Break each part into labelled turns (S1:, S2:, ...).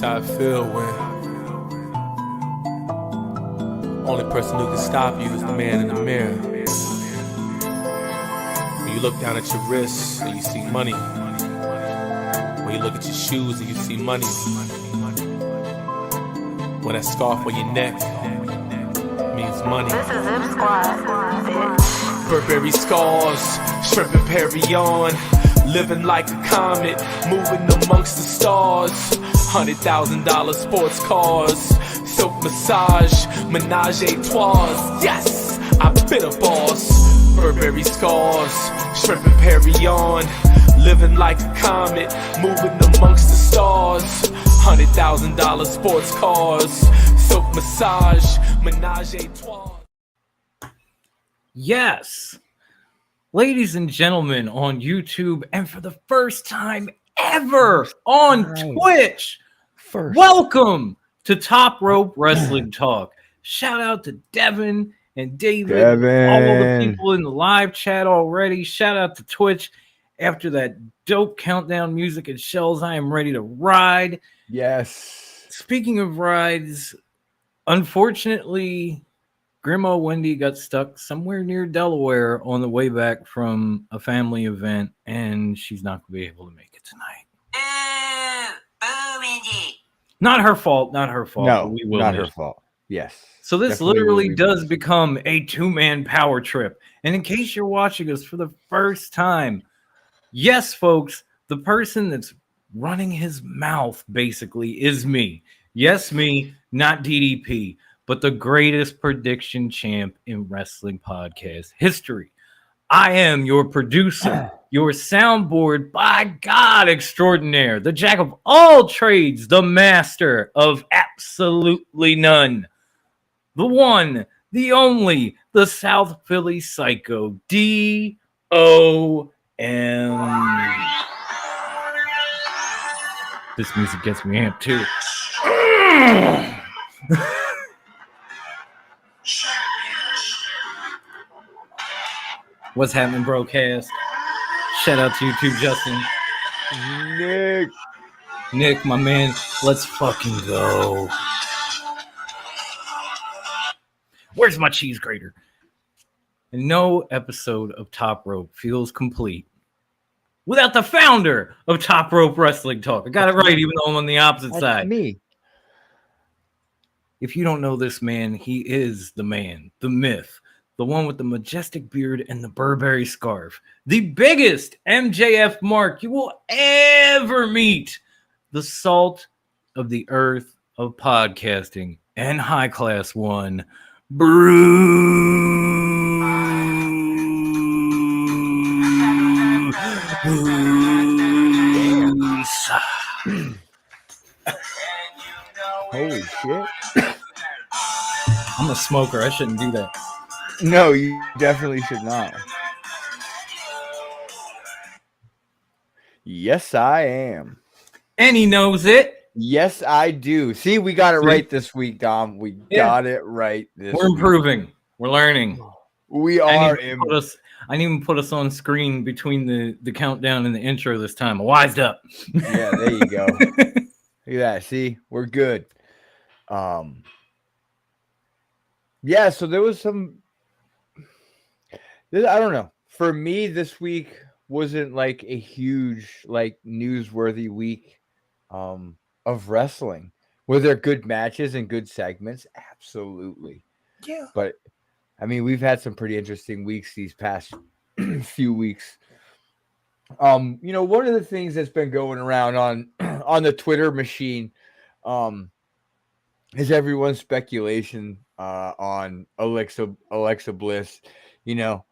S1: how I feel when only person who can stop you is the man in the mirror. When you look down at your wrists and you see money. When you look at your shoes and you see money. When that scarf on your neck means money.
S2: This is Zip Squad, bitch.
S1: Burberry scars, shrimp and Perry on. Living like a comet, moving amongst the stars. $100,000 sports cars, silk massage, menage a trois. Yes, I've been a boss. Burberry scars, shrimp and Perry on. Living like a comet, moving amongst the stars. $100,000 sports cars, silk massage, menage a trois.
S3: Yes, ladies and gentlemen on YouTube, and for the first time ever on Twitch, welcome to Top Rope Wrestling Talk. Shout out to Devin and David, all the people in the live chat already. Shout out to Twitch. After that dope countdown music and shells, I am ready to ride.
S4: Yes.
S3: Speaking of rides, unfortunately, Grandma Wendy got stuck somewhere near Delaware on the way back from a family event, and she's not going to be able to make it tonight.
S2: Wendy.
S3: Not her fault. Not her fault.
S4: No,
S3: we will
S4: not
S3: miss
S4: her fault. Yes.
S3: So this
S4: Definitely
S3: literally
S4: will be
S3: does
S4: missed.
S3: become a two-man power trip. And in case you're watching us for the first time, yes, folks, the person that's running his mouth basically is me. Yes, me, not DDP, but the greatest prediction champ in wrestling podcast history. I am your producer, your soundboard by God extraordinaire, the jack of all trades, the master of absolutely none, the one, the only, the South Philly Psycho, D.O.M. This music gets me amped too. What's happening, broadcast? Shout out to YouTube, Justin. Nick, my man, let's fucking go. Where's my cheese grater? And no episode of Top Rope feels complete without the founder of Top Rope Wrestling Talk. I got it right, even though I'm on the opposite side.
S4: Me.
S3: If you don't know this man, he is the man, the myth, the one with the majestic beard and the Burberry scarf, the biggest MJF mark you will ever meet, the salt of the earth of podcasting, and high class one, Bruce.
S4: Holy shit.
S3: I'm a smoker. I shouldn't do that.
S4: No, you definitely should not. Yes, I am.
S3: And he knows it.
S4: Yes, I do. See, we got it right this week, Dom. We got it right this
S3: We're
S4: week.
S3: improving. We're learning.
S4: We
S3: I
S4: are
S3: didn't even put us on screen between the countdown and the intro this time. I wised up.
S4: Yeah, there you go. Look at that. See, we're good. Yeah, so there was some. I don't know. For me, this week wasn't like a huge, like, newsworthy week of wrestling. Were there good matches and good segments? Absolutely.
S3: Yeah.
S4: But I mean, we've had some pretty interesting weeks these past few weeks. You know, one of the things that's been going around on the Twitter machine is everyone's speculation on Alexa Bliss. You know,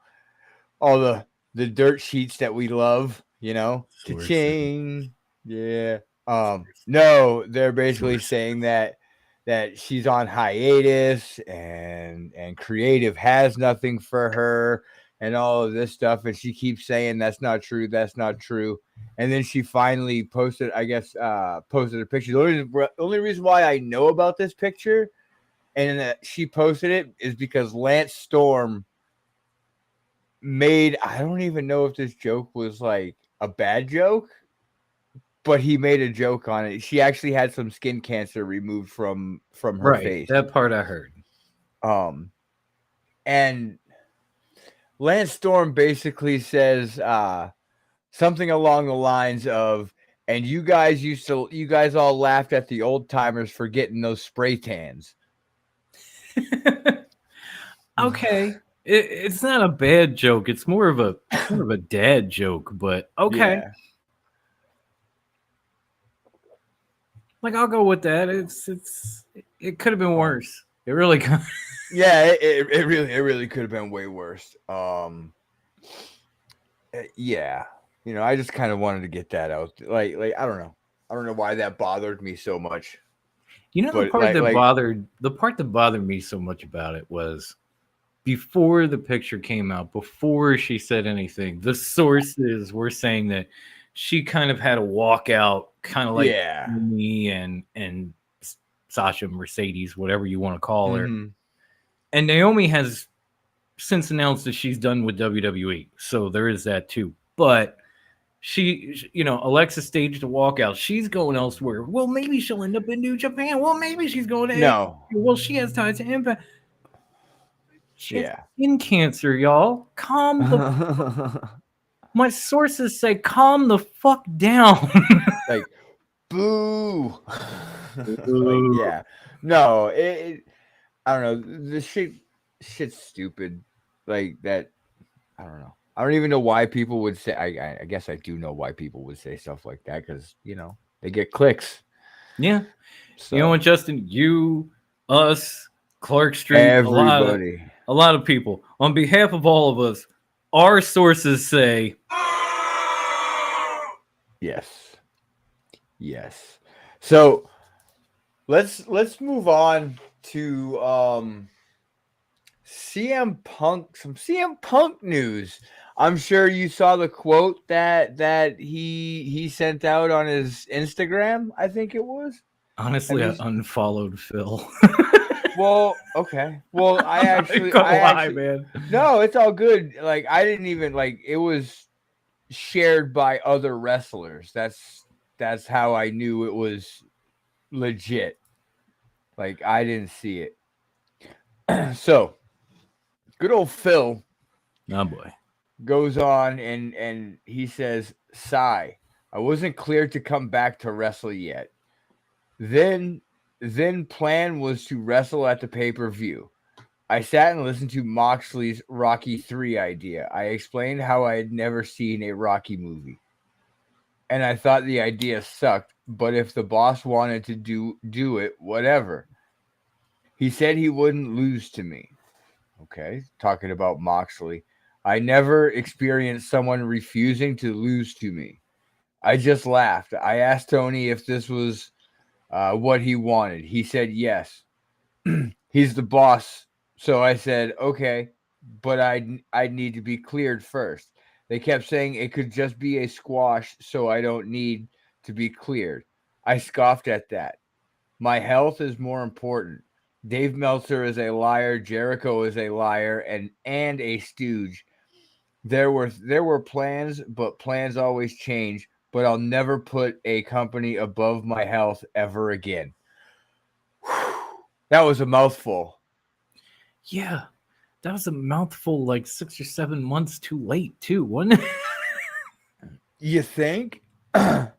S4: all the dirt sheets that we love, you know, cha-ching. Yeah. No, they're basically saying that she's on hiatus and creative has nothing for her and all of this stuff. And she keeps saying that's not true. That's not true. And then she finally posted, I guess, posted a picture. The only reason why I know about this picture and she posted it is because Lance Storm made, I don't even know if this joke was like a bad joke, but he made a joke on it. She actually had some skin cancer removed from her face.
S3: That part I heard.
S4: And Lance Storm basically says something along the lines of, and you guys all laughed at the old timers for getting those spray tans.
S3: Okay. It's not a bad joke. It's more of a dad joke, but okay.
S4: Yeah.
S3: Like, I'll go with that. It could have been worse. It really could.
S4: Yeah, it really could have been way worse. Yeah. I just kind of wanted to get that out. Like I don't know why that bothered me so much.
S3: The part that bothered me so much about it was before the picture came out, before she said anything, the sources were saying that she kind of had a walkout, kind of like me and Sasha Mercedes, whatever you want to call her. And Naomi has since announced that she's done with WWE. So there is that too. But she Alexa staged a walkout. She's going elsewhere. Well, maybe she'll end up in New Japan. Well, maybe she's going to
S4: No.
S3: Well, she has ties to Impact. She has skin cancer, y'all. Calm the My sources say calm the fuck down.
S4: Like, boo. Like, yeah. No, I don't know. The shit's stupid. Like that. I don't know. I don't even know why people would say. I guess I do know why people would say stuff like that because they get clicks.
S3: Yeah.
S4: So,
S3: You know what, Justin? You, us, Clark Street,
S4: everybody,
S3: a lot of people. On behalf of all of us, our sources say
S4: yes. So let's move on to CM Punk. Some CM Punk news. I'm sure you saw the quote that he sent out on his Instagram. I think it was.
S3: Honestly, I unfollowed Phil.
S4: Well, okay. Well, I actually,
S3: man.
S4: No, it's all good. Like, I didn't even it was shared by other wrestlers. That's how I knew it was legit. Like, I didn't see it. So, good old Phil.
S3: Oh boy.
S4: Goes on and he says, "Sigh, I wasn't cleared to come back to wrestle yet. Then plan was to wrestle at the pay-per-view. I sat and listened to Moxley's Rocky 3 idea. I explained how I had never seen a Rocky movie. And I thought the idea sucked, but if the boss wanted to do it, whatever. He said he wouldn't lose to me." Okay, talking about Moxley. "I never experienced someone refusing to lose to me. I just laughed. I asked Tony if this was what he wanted. He said yes. He's the boss. So I said, okay, but I'd need to be cleared first. They kept saying it could just be a squash, so I don't need to be cleared. I scoffed at that. My health is more important. Dave Meltzer is a liar. Jericho is a liar and a stooge. There were plans, but plans always change. But I'll never put a company above my health ever again." That was a mouthful.
S3: Yeah, that was a mouthful like 6 or 7 months too late, too, wasn't it?
S4: You think? And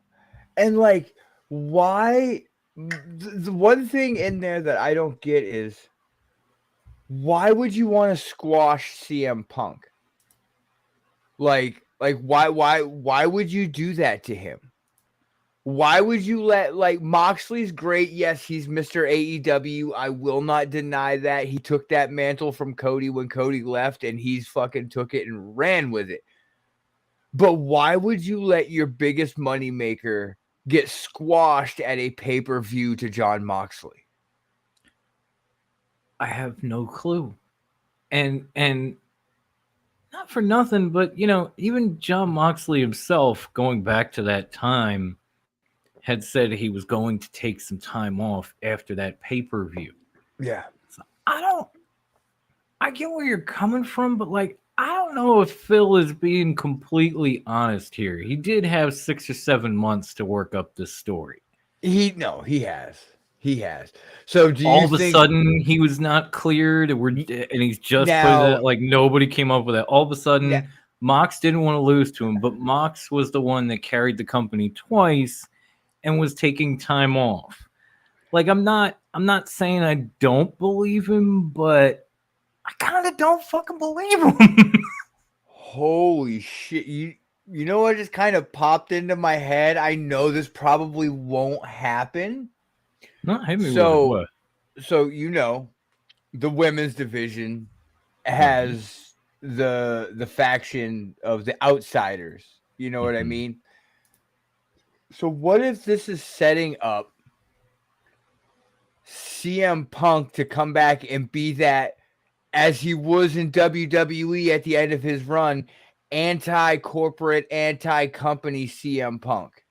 S4: why? The one thing in there that I don't get is why would you want to squash CM Punk? Like why would you do that to him? Why would you let Moxley's great? Yes, he's Mr. AEW. I will not deny that. He took that mantle from Cody when Cody left, and he's fucking took it and ran with it. But why would you let your biggest moneymaker get squashed at a pay-per-view to Jon Moxley?
S3: I have no clue. And not for nothing, but even Jon Moxley himself, going back to that time, had said he was going to take some time off after that pay-per-view.
S4: Yeah.
S3: So I get where you're coming from, but I don't know if Phil is being completely honest here. He did have 6 or 7 months to work up this story.
S4: He has. So do you
S3: All of a
S4: think
S3: sudden, he was not cleared, and he's just put it
S4: now?
S3: out, like nobody came up with it. All of a
S4: na-
S3: sudden, Mox didn't want to lose to him, but Mox was the one that carried the company twice and was taking time off. Like I'm not saying I don't believe him, but I kind of don't fucking believe him.
S4: Holy shit! You know what just kind of popped into my head? I know this probably won't happen.
S3: Not hit me with it.
S4: So
S3: What?
S4: so the women's division has the faction of the outsiders. You know what I
S3: Mhm.
S4: mean? So what if this is setting up CM Punk to come back and be that, as he was in WWE at the end of his run, anti-corporate, anti-company CM Punk?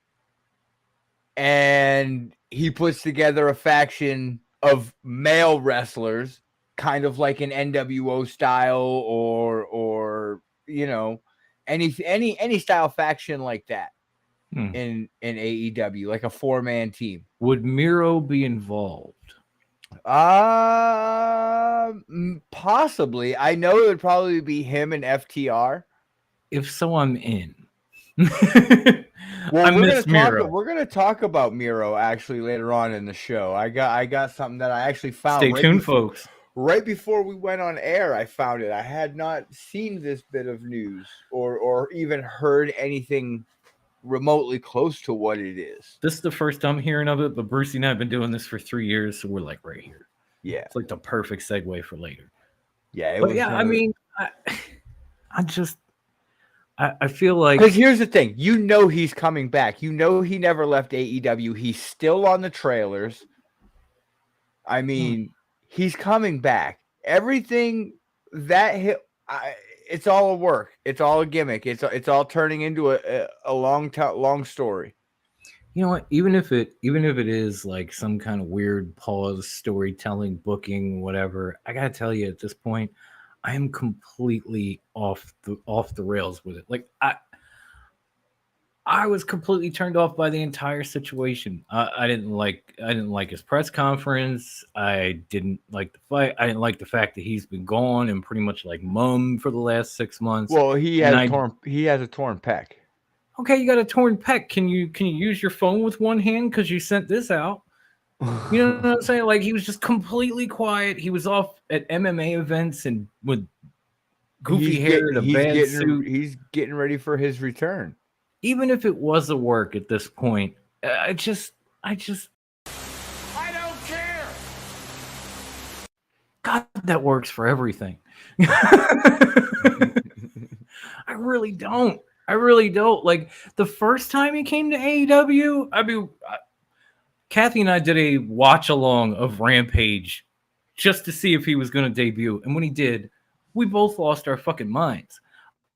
S4: And he puts together a faction of male wrestlers, kind of like an NWO style, or any style faction like that
S3: Hmm.
S4: in AEW, like a 4-man team.
S3: Would Miro be involved?
S4: Possibly. I know it would probably be him and FTR.
S3: If so, I'm in.
S4: Well,
S3: I miss Miro.
S4: we're gonna talk about Miro actually later on in the show. I got something that I actually found
S3: Stay tuned, folks.
S4: right before we went on air. I found it. I had not seen this bit of news or even heard anything remotely close to what it is.
S3: This is the first time hearing of it, but Brucey and I have been doing this for 3 years, so we're like right here.
S4: Yeah,
S3: It's like the perfect segue for later.
S4: yeah.
S3: But yeah, I mean, I feel like
S4: because here's the thing, he's coming back. He never left AEW. He's still on the trailers. I mean, he's coming back. Everything that it's all a work. It's all a gimmick. It's all turning into a long story.
S3: you know what? Even if it is like some kind of weird pause, storytelling, booking, whatever, I gotta tell you, at this point, I am completely off the rails with it. Like I was completely turned off by the entire situation. I didn't like his press conference. I didn't like the fight. I didn't like the fact that he's been gone and pretty much like mum for the last 6 months.
S4: Well, he has a torn pec.
S3: Okay, you got a torn pec. Can you use your phone with one hand because you sent this out? You know what I'm saying? Like he was just completely quiet. He was off at MMA events and with goofy hair and a bad suit.
S4: He's getting ready for his return.
S3: Even if it was a work at this point, I don't care. God, that works for everything. I really don't. Like the first time he came to AEW, I mean, Kathy and I did a watch along of Rampage just to see if he was going to debut. And when he did, we both lost our fucking minds.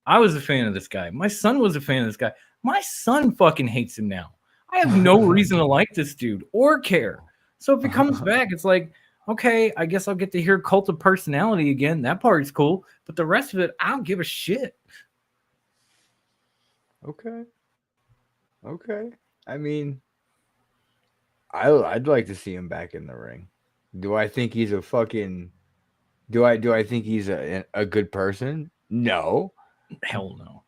S3: I was a fan of this guy. My son was a fan of this guy. My son fucking hates him now. I have no reason to like this dude or care. So if he comes back, it's like, okay, I guess I'll get to hear Cult of Personality again. That part's cool. But the rest of it, I don't give a shit.
S4: Okay. I mean, I'd like to see him back in the ring. Do I think he's a fucking... Do I think he's a good person? No.
S3: Hell no.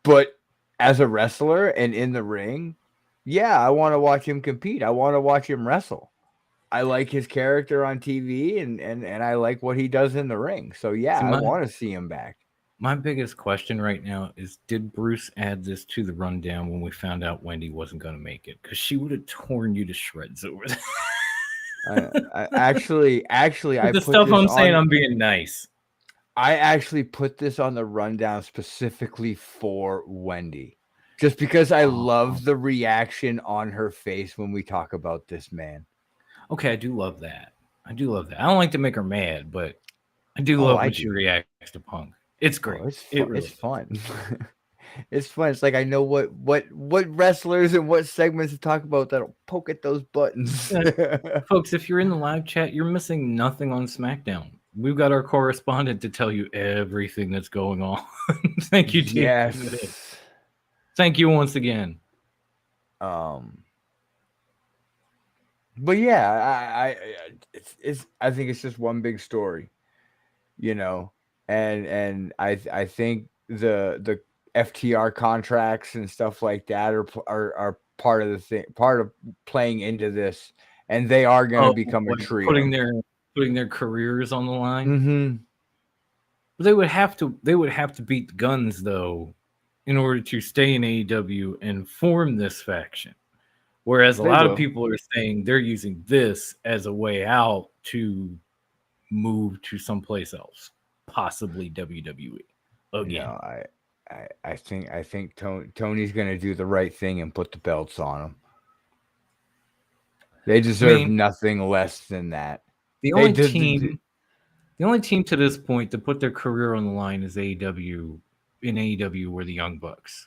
S4: But as a wrestler and in the ring, yeah, I want to watch him compete. I want to watch him wrestle. I like his character on TV and I like what he does in the ring. So yeah, I want to see him back.
S3: My biggest question right now is, did Bruce add this to the rundown when we found out Wendy wasn't going to make it? Because she would have torn you to shreds over that.
S4: I actually, I
S3: the stuff I'm saying, I'm being nice.
S4: I actually put this on the rundown specifically for Wendy, just because I love the reaction on her face when we talk about this man.
S3: Okay, I do love that. I don't like to make her mad, but I do love when she reacts to Punk. It's great.
S4: It's fun. It's fun. It's like I know what wrestlers and what segments to talk about that'll poke at those buttons.
S3: Folks, if you're in the live chat, you're missing nothing on SmackDown. we've got our correspondent to tell you everything that's going on. Thank you, Dave.
S4: Yes.
S3: Thank you once again.
S4: But yeah, I think it's just one big story, and I think the FTR contracts and stuff like that are part of the thing, part of playing into this, and they are going to become a trio,
S3: putting their careers on the line.
S4: Mm-hmm.
S3: They would have to beat the Guns though, in order to stay in AEW and form this faction. Whereas a lot of people are saying they're using this as a way out to move to someplace else, possibly WWE again.
S4: No, I think Tony's going to do the right thing and put the belts on them. They deserve nothing less than that.
S3: The only team to this point to put their career on the line is AEW. In AEW, were the Young Bucks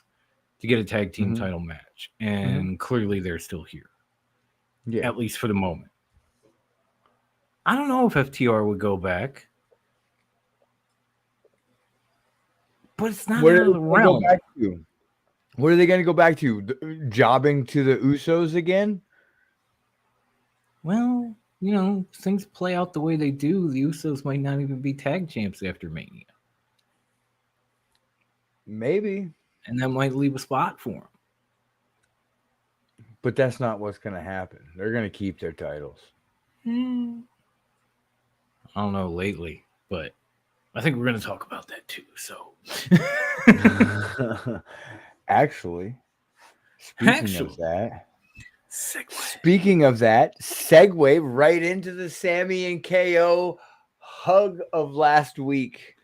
S3: to get a tag team title match, and clearly they're still here. Yeah, at least for the moment. I don't know if FTR would go back, but it's not out of the realm.
S4: What are they going to go back to? Jobbing to the Usos again?
S3: Well, things play out the way they do. The Usos might not even be tag champs after Mania.
S4: Maybe.
S3: And that might leave a spot for them.
S4: But that's not what's going to happen. They're going to keep their titles.
S3: I don't know lately, but I think we're going to talk about that too. So,
S4: Speaking of that, segue right into the Sami and KO hug of last week.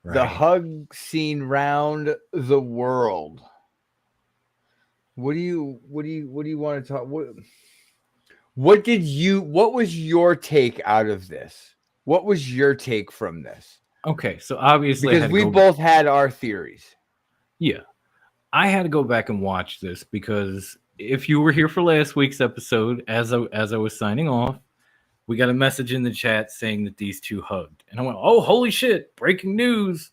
S4: Right. The hug scene round the world. What do you want to talk? What was your take out of this? What was your take from this?
S3: Okay, so obviously
S4: because we both had our theories.
S3: Yeah. I had to go back and watch this because if you were here for last week's episode, as I was signing off, we got a message in the chat saying that these two hugged. And I went, oh, holy shit, breaking news.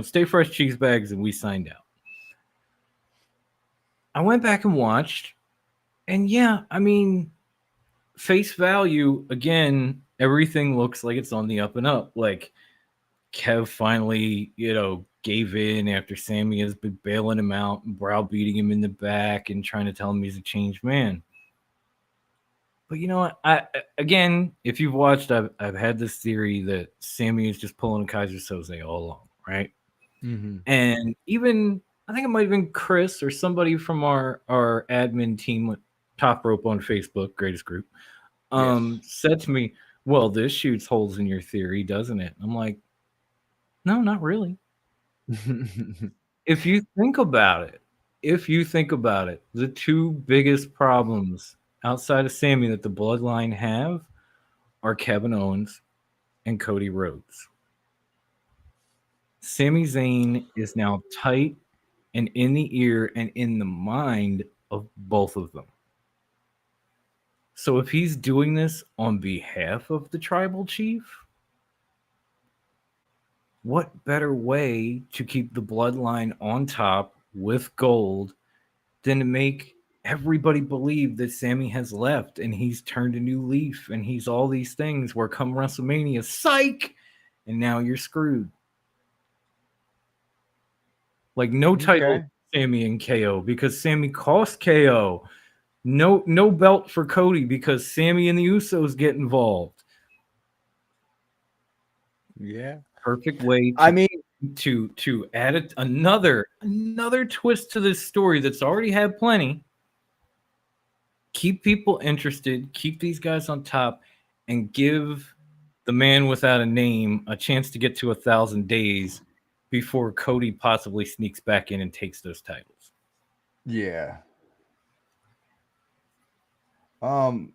S3: Stay fresh cheese bags, and we signed out. I went back and watched, and yeah, I mean, face value, again, everything looks like it's on the up and up. Like, Kev finally, gave in after Sami has been bailing him out and browbeating him in the back and trying to tell him he's a changed man. But you know what? Again, if you've watched, I've had this theory that Sami is just pulling a Kaiser Soze all along, right? Mm-hmm. And even I think it might have been Chris or somebody from our admin team with Top Rope on Facebook, greatest group, said to me, "Well, this shoots holes in your theory, doesn't it?" I'm like, "No, not really." If you think about it, the two biggest problems outside of Sami that the Bloodline have are Kevin Owens and Cody Rhodes. Sami Zayn is now tight and in the ear and in the mind of both of them. So if he's doing this on behalf of the tribal chief, what better way to keep the Bloodline on top with gold than to make everybody believe that Sami has left and he's turned a new leaf and he's all these things where come WrestleMania, psych, and now you're screwed. Like no title, Sami and KO, because Sami cost KO. No belt for Cody because Sami and the Usos get involved.
S4: Yeah.
S3: Perfect way to add another twist to this story that's already had plenty. Keep people interested, keep these guys on top, and give the man without a name a chance to get to 1,000 days before Cody possibly sneaks back in and takes those titles.
S4: Yeah.
S3: So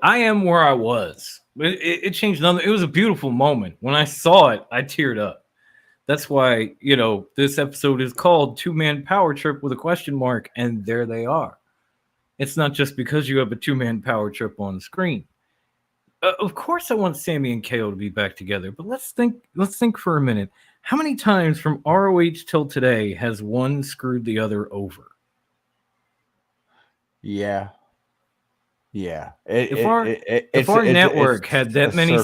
S3: I am where I was. It changed nothing. It was a beautiful moment. When I saw it, I teared up. That's why, this episode is called Two-Man Power Trip with a question mark, and there they are. It's not just because you have a two-man power trip on screen. Of course, I want Sammy and KO to be back together, but let's think for a minute. How many times from ROH till today has one screwed the other over?
S4: Yeah.
S3: If our network had that many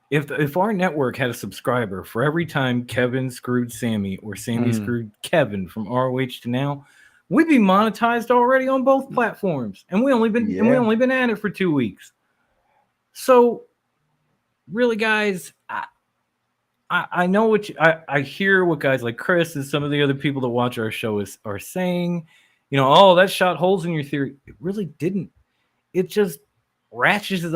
S3: if our network had a subscriber for every time Kevin screwed Sammy or Sammy screwed Kevin from ROH to now, we'd be monetized already on both platforms, and we only been at it for 2 weeks. So, really, guys, I know what I hear what guys like Chris and some of the other people that watch our show are saying. You know, oh, that shot holes in your theory. It really didn't. It just ratcheted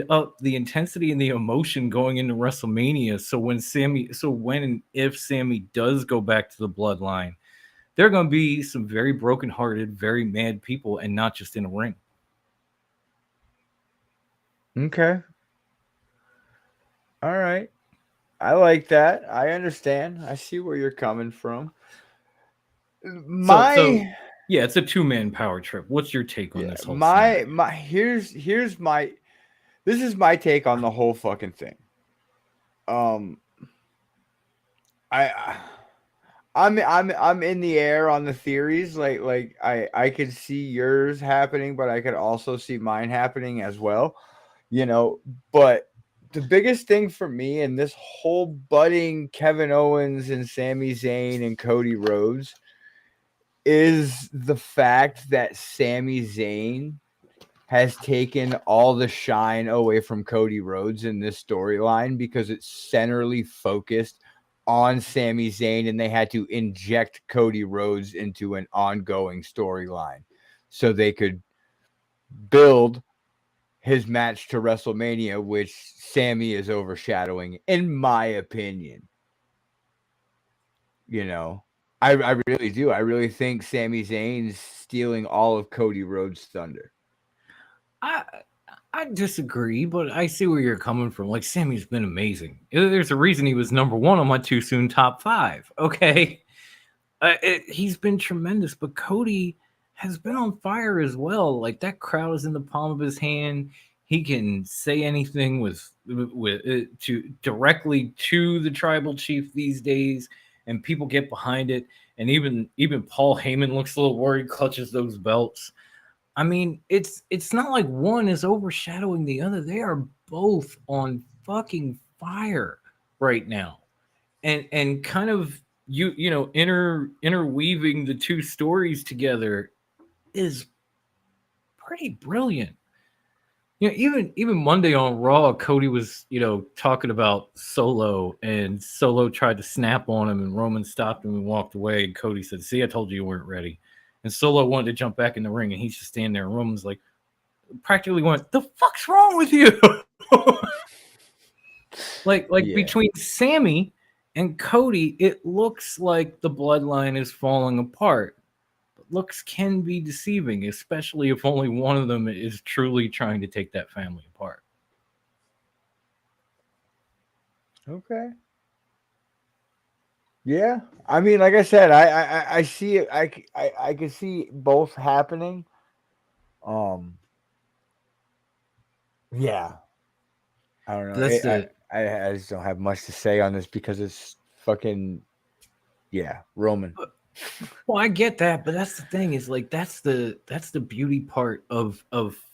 S3: up the intensity and the emotion going into WrestleMania. So when and if Sammy does go back to the bloodline, there are going to be some very brokenhearted, very mad people, and not just in a ring.
S4: Okay. All right. I like that. I understand. I see where you're coming from.
S3: Yeah, it's a two-man power trip. What's your take on this whole scenario?
S4: Here's this is my take on the whole fucking thing. I'm in the air on the theories. Like I could see yours happening, but I could also see mine happening as well. You know, but the biggest thing for me in this whole budding Kevin Owens and Sami Zayn and Cody Rhodes is the fact that Sami Zayn has taken all the shine away from Cody Rhodes in this storyline because it's centrally focused on Sami Zayn, and they had to inject Cody Rhodes into an ongoing storyline so they could build his match to WrestleMania, which Sammy is overshadowing, in my opinion. You know, I really do. I really think Sami Zayn's stealing all of Cody Rhodes' thunder.
S3: I disagree, but I see where you're coming from. Like, Sammy's been amazing. There's a reason he was number one on my too soon top 5. Okay, he's been tremendous, but Cody has been on fire as well. Like, that crowd is in the palm of his hand. He can say anything with to directly to the tribal chief these days, and people get behind it. And even Paul Heyman looks a little worried, clutches those belts. I mean, it's not like one is overshadowing the other. They are both on fucking fire right now, and kind of you know interweaving the two stories together is pretty brilliant. You know, even Monday on Raw, Cody was, you know, talking about Solo, and Solo tried to snap on him, and Roman stopped him and walked away. And Cody said, "See, I told you weren't ready." And Solo wanted to jump back in the ring, and he's just standing there. And Roman's like, practically went, "The fuck's wrong with you?" like between Sammy and Cody, it looks like the bloodline is falling apart. Looks can be deceiving, especially if only one of them is truly trying to take that family apart.
S4: Okay. Yeah, I mean, like I said, I see it. I can see both happening. Yeah, I don't know. I just don't have much to say on this because it's fucking Roman.
S3: Well, I get that, but that's the thing is like that's the beauty part of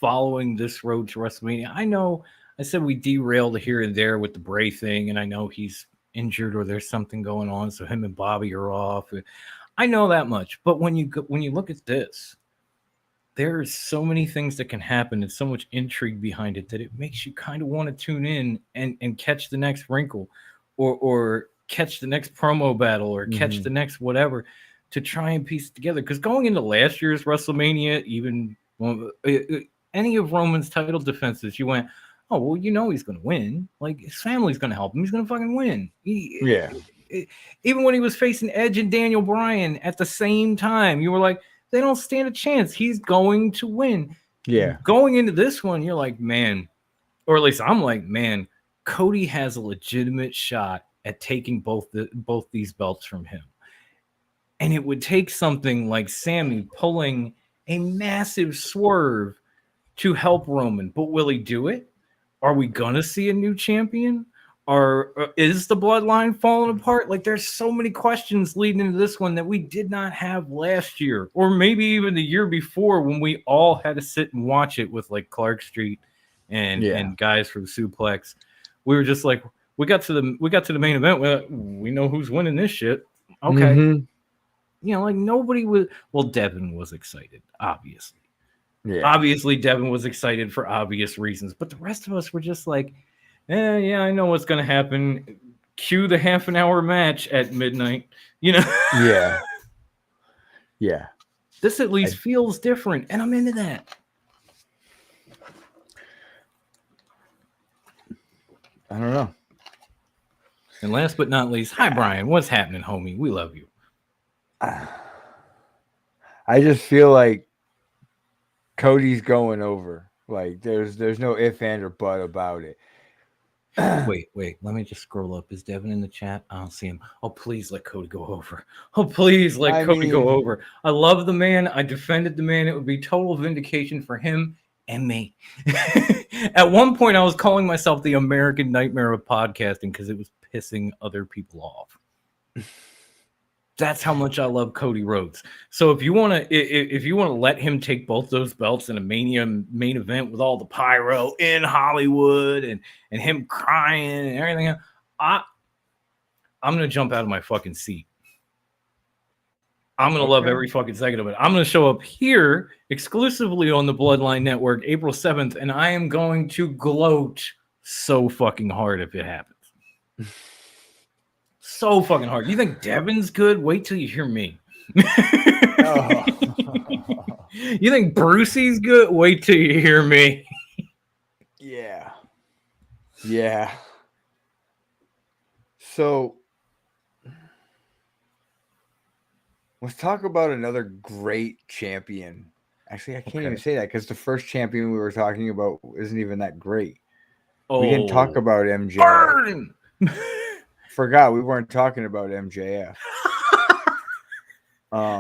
S3: following this road to WrestleMania. I know I said we derailed here and there with the Bray thing, and I know he's injured or there's something going on, so him and Bobby are off. I know that much, but when you look at this, there's so many things that can happen and so much intrigue behind it that it makes you kind of want to tune in and catch the next wrinkle, or catch the next promo battle, or catch the next whatever, to try and piece it together. Because going into last year's WrestleMania, even any of Roman's title defenses, you went, oh, well, you know he's going to win. Like, his family's going to help him. He's going to fucking win. Even when he was facing Edge and Daniel Bryan at the same time, you were like, they don't stand a chance. He's going to win.
S4: Yeah.
S3: Going into this one, you're like, man, or at least I'm like, man, Cody has a legitimate shot at taking both these belts from him. And it would take something like Sammy pulling a massive swerve to help Roman. But will he do it? Are we gonna see a new champion? Or is the bloodline falling apart? Like, there's so many questions leading into this one that we did not have last year, or maybe even the year before, when we all had to sit and watch it with like Clark Street and guys for the Suplex. We were just like, we got to the main event. We know who's winning this shit. Okay, like nobody was. Well, Devin was excited, obviously. Yeah. Obviously, Devin was excited for obvious reasons, but the rest of us were just like, yeah, I know what's going to happen. Cue the half an hour match at midnight,
S4: Yeah. Yeah.
S3: This at least feels different, and I'm into that.
S4: I don't know.
S3: And last but not least, hi, Brian. What's happening, homie? We love you.
S4: I just feel like Cody's going over. Like, there's no if, and, or but about it.
S3: Wait. Let me just scroll up. Is Devin in the chat? I don't see him. Oh, please let Cody go over. Oh, please let Cody go over. I love the man. I defended the man. It would be total vindication for him and me. At one point, I was calling myself the American Nightmare of podcasting because it was pissing other people off. That's how much I love Cody Rhodes. So if you want to let him take both those belts in a Mania main event with all the pyro in Hollywood and him crying and everything else, I'm gonna jump out of my fucking seat. I'm gonna love every fucking second of it. I'm gonna show up here exclusively on the Bloodline Network April 7th, and I am going to gloat so fucking hard if it happens. So fucking hard. You think Devin's good? Wait till you hear me. You think Brucey's good? Wait till you hear me.
S4: Yeah. So let's talk about another great champion. Actually, I can't even say that because the first champion we were talking about isn't even that great. We didn't talk about MJF.
S3: Burn!
S4: Forgot we weren't talking about MJF.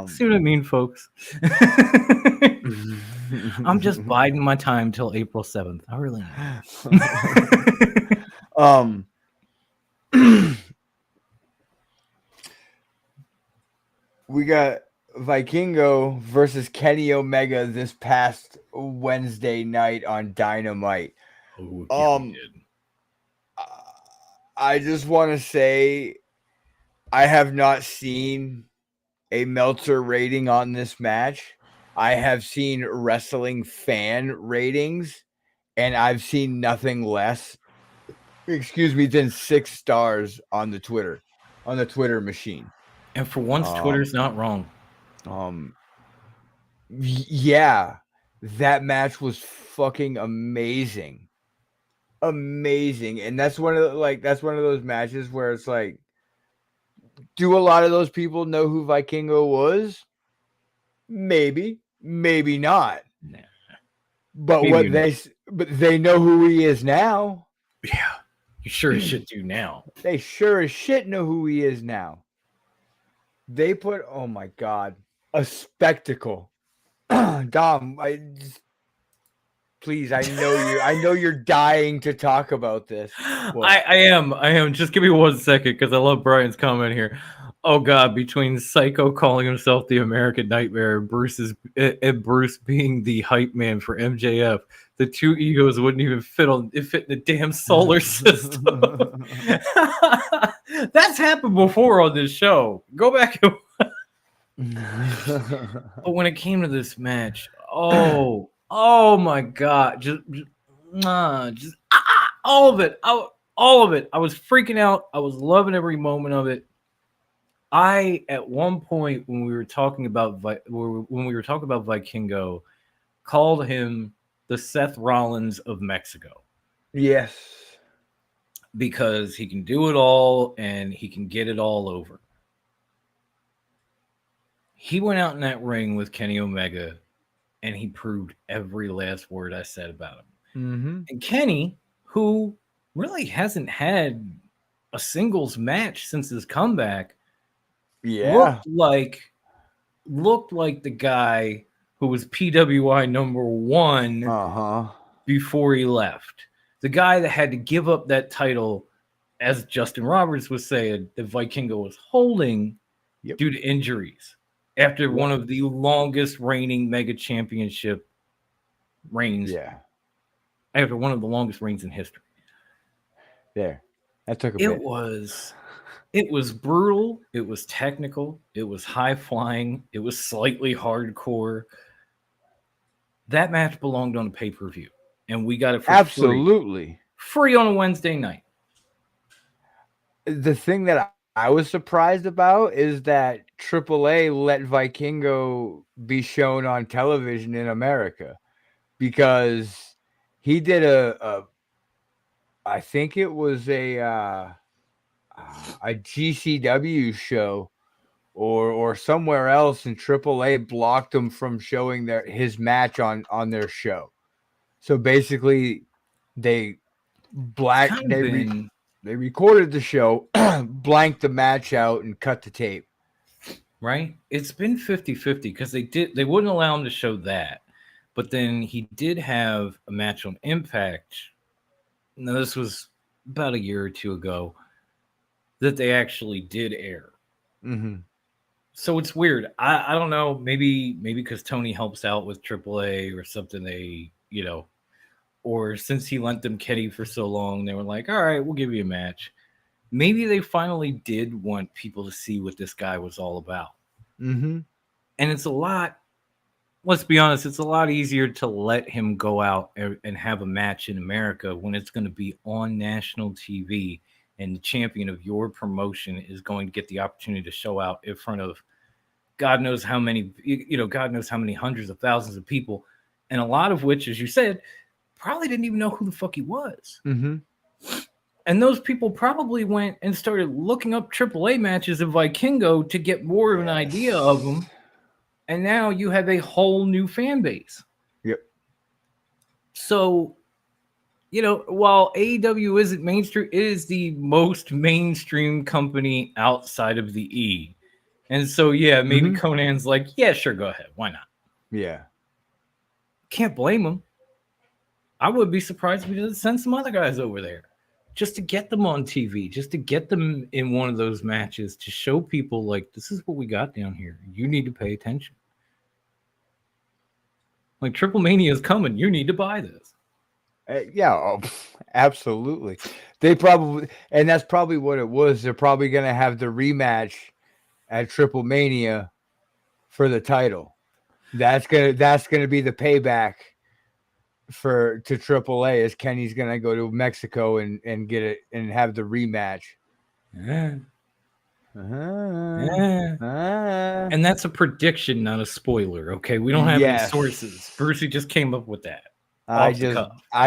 S3: See what I mean, folks? I'm just biding my time till April 7th. I really am.
S4: We got Vikingo versus Kenny Omega this past Wednesday night on Dynamite. I just want to say I have not seen a Meltzer rating on this match. I have seen wrestling fan ratings, and I've seen nothing less, than 6 stars on the Twitter machine.
S3: And for once, Twitter's not wrong.
S4: Yeah, that match was fucking amazing. And that's one of those matches where it's like, do a lot of those people know who Vikingo was? Maybe not. Nah. But they know who he is now.
S3: Yeah, you sure as shit do now.
S4: They sure as shit know who he is now. They put, oh my god, a spectacle. Dom, please, I know you're dying to talk about this. Well,
S3: I am. Just give me 1 second because I love Brian's comment here. Oh god, between Psycho calling himself the American Nightmare and Bruce being the hype man for MJF, the two egos wouldn't even fit in the damn solar system. That's happened before on this show. Go back and but when it came to this match, oh my god, just all of it. I was freaking out. I was loving every moment of it. At one point when we were talking about Vikingo, called him the Seth Rollins of Mexico.
S4: Yes,
S3: because he can do it all and he can get it all over. He went out in that ring with Kenny Omega, and he proved every last word I said about him.
S4: Mm-hmm.
S3: And Kenny, who really hasn't had a singles match since his comeback, looked like the guy who was PWI #1 before he left. The guy that had to give up that title, as Justin Roberts was saying, that Vikingo was holding due to injuries after one of the longest reigning mega championship reigns.
S4: Yeah.
S3: After one of the longest reigns in history.
S4: There. That took a bit.
S3: It was brutal. It was technical. It was high flying. It was slightly hardcore. That match belonged on a pay-per-view. And we got it for free on a Wednesday night.
S4: The thing that I was surprised about is that AAA let Vikingo be shown on television in America, because he did I think it was a GCW show or somewhere else, and AAA blocked him from showing his match on their show. So basically, they recorded the show, blanked the match out, and cut the tape.
S3: Right? It's been 50-50 because they wouldn't allow him to show that. But then he did have a match on Impact. Now, this was about a year or two ago that they actually did air.
S4: Mm-hmm.
S3: So it's weird. I don't know. Maybe because Tony helps out with AAA or something. Or since he lent them Kenny for so long, they were like, all right, we'll give you a match. Maybe they finally did want people to see what this guy was all about.
S4: Mm-hmm.
S3: And it's a lot, let's be honest, it's a lot easier to let him go out and have a match in America when it's going to be on national TV and the champion of your promotion is going to get the opportunity to show out in front of God knows how many hundreds of thousands of people, and a lot of which, as you said, probably didn't even know who the fuck he was.
S4: Mm-hmm.
S3: And those people probably went and started looking up AAA matches of Vikingo to get more of an idea of him. And now you have a whole new fan base.
S4: Yep.
S3: So, while AEW isn't mainstream, it is the most mainstream company outside of the E. And so, maybe Conan's like, yeah, sure, go ahead. Why not?
S4: Yeah.
S3: Can't blame him. I would be surprised if we didn't send some other guys over there just to get them on TV, just to get them in one of those matches to show people, like, this is what we got down here. You need to pay attention. Like, Triple Mania is coming. You need to buy this.
S4: Absolutely. They probably, and that's probably what it was. They're probably going to have the rematch at Triple Mania for the title. That's gonna be the payback to AAA, is Kenny's gonna go to Mexico and get it and have the rematch.
S3: And that's a prediction, not a spoiler. Okay, we don't have any sources. Brucey just came up with that.
S4: I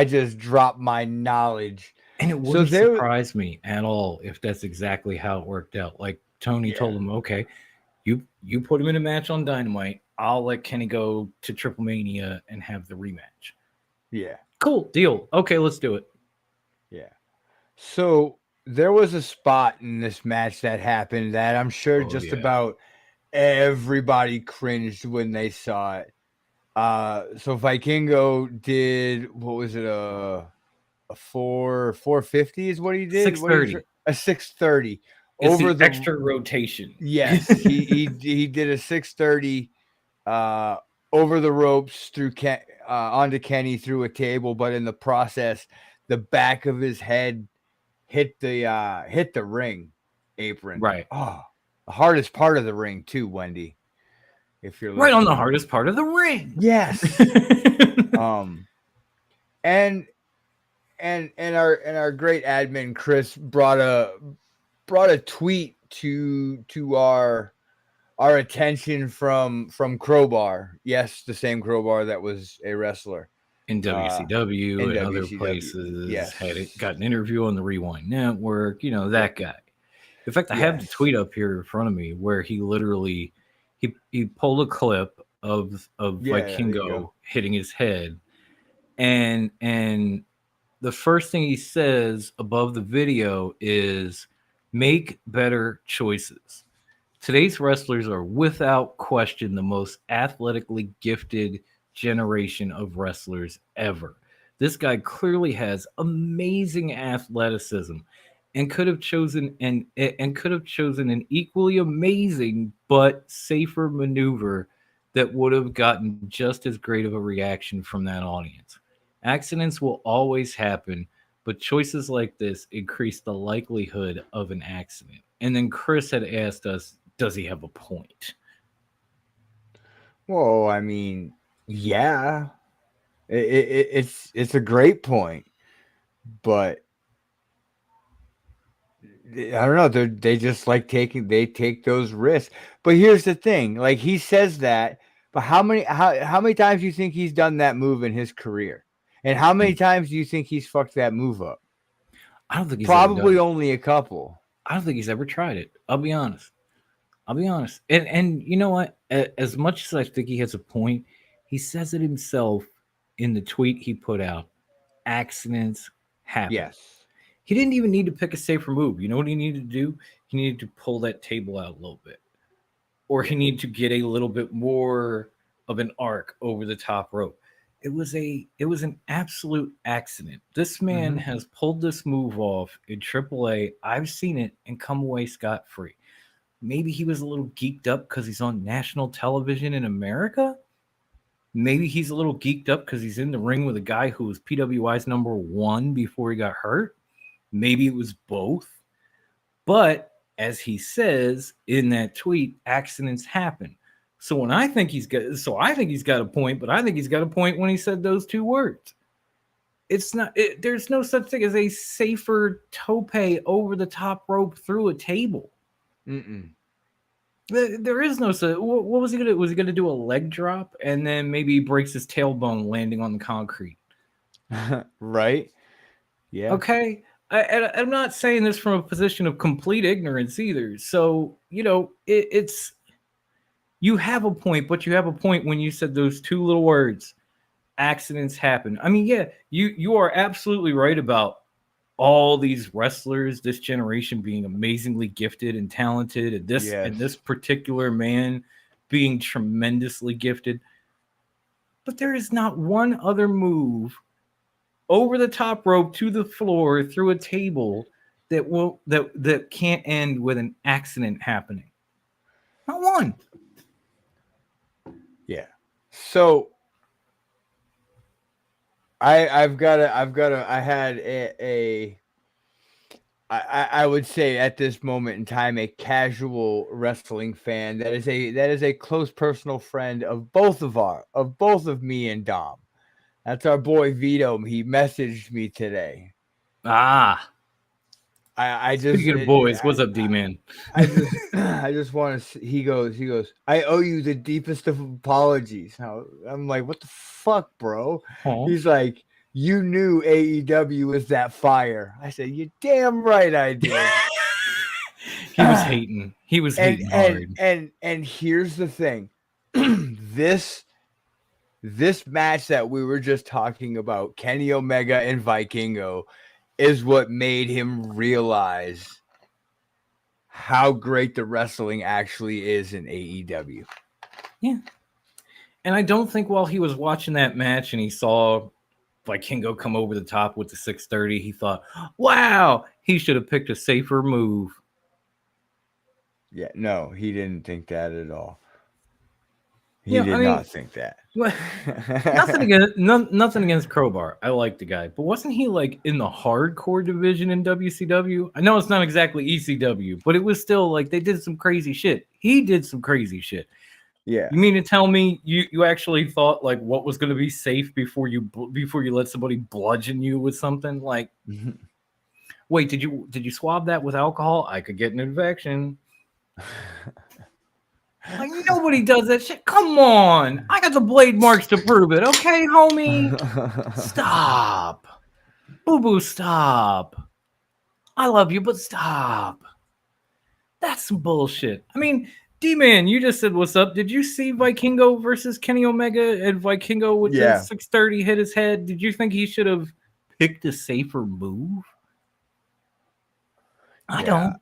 S4: just dropped my knowledge,
S3: and it wouldn't surprise me at all if that's exactly how it worked out. Like Tony told him, okay, you put him in a match on Dynamite. I'll let Kenny go to Triple Mania and have the rematch.
S4: Yeah.
S3: Cool. Deal. Okay, let's do it.
S4: Yeah. So there was a spot in this match that happened that I'm sure about everybody cringed when they saw it. So Vikingo did, what was it? A 450 is what he did?
S3: 630.
S4: A 630.
S3: It's over the extra rotation.
S4: Yes. he did a 630 over the ropes through onto Kenny through a table, but in the process, the back of his head hit the ring apron.
S3: Right.
S4: Oh, the hardest part of the ring too, Wendy. If you're
S3: right on the hardest part of the ring.
S4: Yes. And our great admin Chris brought a tweet to our attention from Crowbar. Yes, the same Crowbar that was a wrestler
S3: in WCW and other places.
S4: Yes.
S3: Got an interview on the Rewind Network. That guy. In fact, I have the tweet up here in front of me where he literally he pulled a clip of Vikingo hitting his head, and the first thing he says above the video is, "Make better choices." Today's wrestlers are without question the most athletically gifted generation of wrestlers ever. This guy clearly has amazing athleticism and could have chosen an equally amazing but safer maneuver that would have gotten just as great of a reaction from that audience. Accidents will always happen, but choices like this increase the likelihood of an accident. And then Chris had asked us, does he have a point?
S4: Well, I mean, yeah, it's a great point, but I don't know. They just like they take those risks. But here's the thing: like he says that, but how many times do you think he's done that move in his career, and how many times do you think he's fucked that move up?
S3: I don't think he's
S4: Probably
S3: ever done
S4: only a couple.
S3: I don't think he's ever tried it. I'll be honest. And you know what? As much as I think he has a point, he says it himself in the tweet he put out. Accidents happen.
S4: Yes.
S3: He didn't even need to pick a safer move. You know what he needed to do? He needed to pull that table out a little bit. Or he needed to get a little bit more of an arc over the top rope. It was an absolute accident. This man has pulled this move off in AAA. I've seen it and come away scot-free. Maybe he was a little geeked up because he's on national television in America. Maybe he's a little geeked up because he's in the ring with a guy who was PWI's #1 before he got hurt. Maybe it was both. But as he says in that tweet, accidents happen. So I think he's got a point, but I think he's got a point when he said those two words. There's no such thing as a safer tope over the top rope through a table. There is no such. What was he gonna do? Was he gonna do a leg drop and then maybe he breaks his tailbone landing on the concrete?
S4: Right? Yeah.
S3: Okay. I'm not saying this from a position of complete ignorance either. So it's you have a point, but you have a point when you said those two little words. Accidents happen. I mean, yeah, you are absolutely right about all these wrestlers, this generation being amazingly gifted and talented, and this particular man being tremendously gifted. But there is not one other move over the top rope to the floor through a table that can't end with an accident happening. Not one.
S4: Yeah. So I would say at this moment in time a casual wrestling fan that is a close personal friend of both of me and Dom. That's our boy Vito. He messaged me today.
S3: Speaking of boys, what's up, D-Man?
S4: I just want to. He goes. I owe you the deepest of apologies. I'm like, what the fuck, bro? He's like, you knew AEW was that fire. I said, you damn right I did.
S3: He was hating. He was hating hard.
S4: And here's the thing, this match that we were just talking about, Kenny Omega and Vikingo, is what made him realize how great the wrestling actually is in AEW.
S3: Yeah. And I don't think while he was watching that match and he saw Vikingo come over the top with the 630, he thought, wow, he should have picked a safer move.
S4: Yeah, no, he didn't think that at all. He did not think that.
S3: Nothing against Crowbar. I like the guy, but wasn't he like in the hardcore division in WCW? I know it's not exactly ECW, but it was still like they did some crazy shit. He did some crazy shit.
S4: Yeah.
S3: You mean to tell me you actually thought like what was going to be safe before you let somebody bludgeon you with something? Like, wait, did you swab that with alcohol? I could get an infection. Like, nobody does that shit. Come on. I got the blade marks to prove it. Okay, homie? Stop. Boo-boo, stop. I love you, but stop. That's some bullshit. I mean, D-Man, you just said what's up. Did you see Vikingo versus Kenny Omega and Vikingo with the 630 hit his head? Did you think he should have picked a safer move? I don't.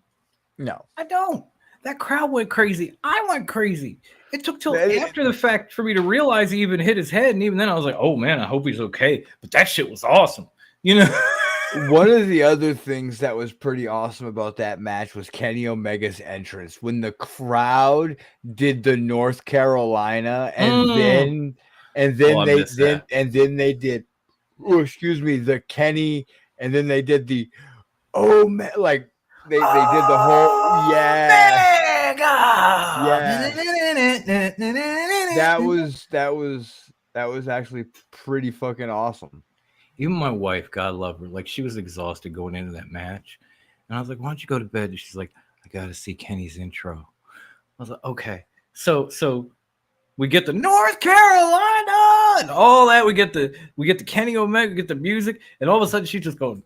S4: No.
S3: I don't. That crowd went crazy. I went crazy. It took till
S4: That-
S3: after the fact for me to realize he even hit his head, and even then I was like, "Oh man, I hope he's okay." But that shit was awesome, you know.
S4: One of the other things that was pretty awesome about that match was Kenny Omega's entrance when the crowd did the North Carolina, and then
S3: I missed that.
S4: they did, oh, excuse me, the Kenny, and then they did the man, like they did the whole that was actually pretty fucking awesome.
S3: Even my wife, God love her, like she was exhausted going into that match. And I was like, why don't you go to bed? And she's like, I gotta see Kenny's intro. I was like, okay. So we get the North Carolina and all that. We get the Kenny Omega, we get the music, and all of a sudden she's just going,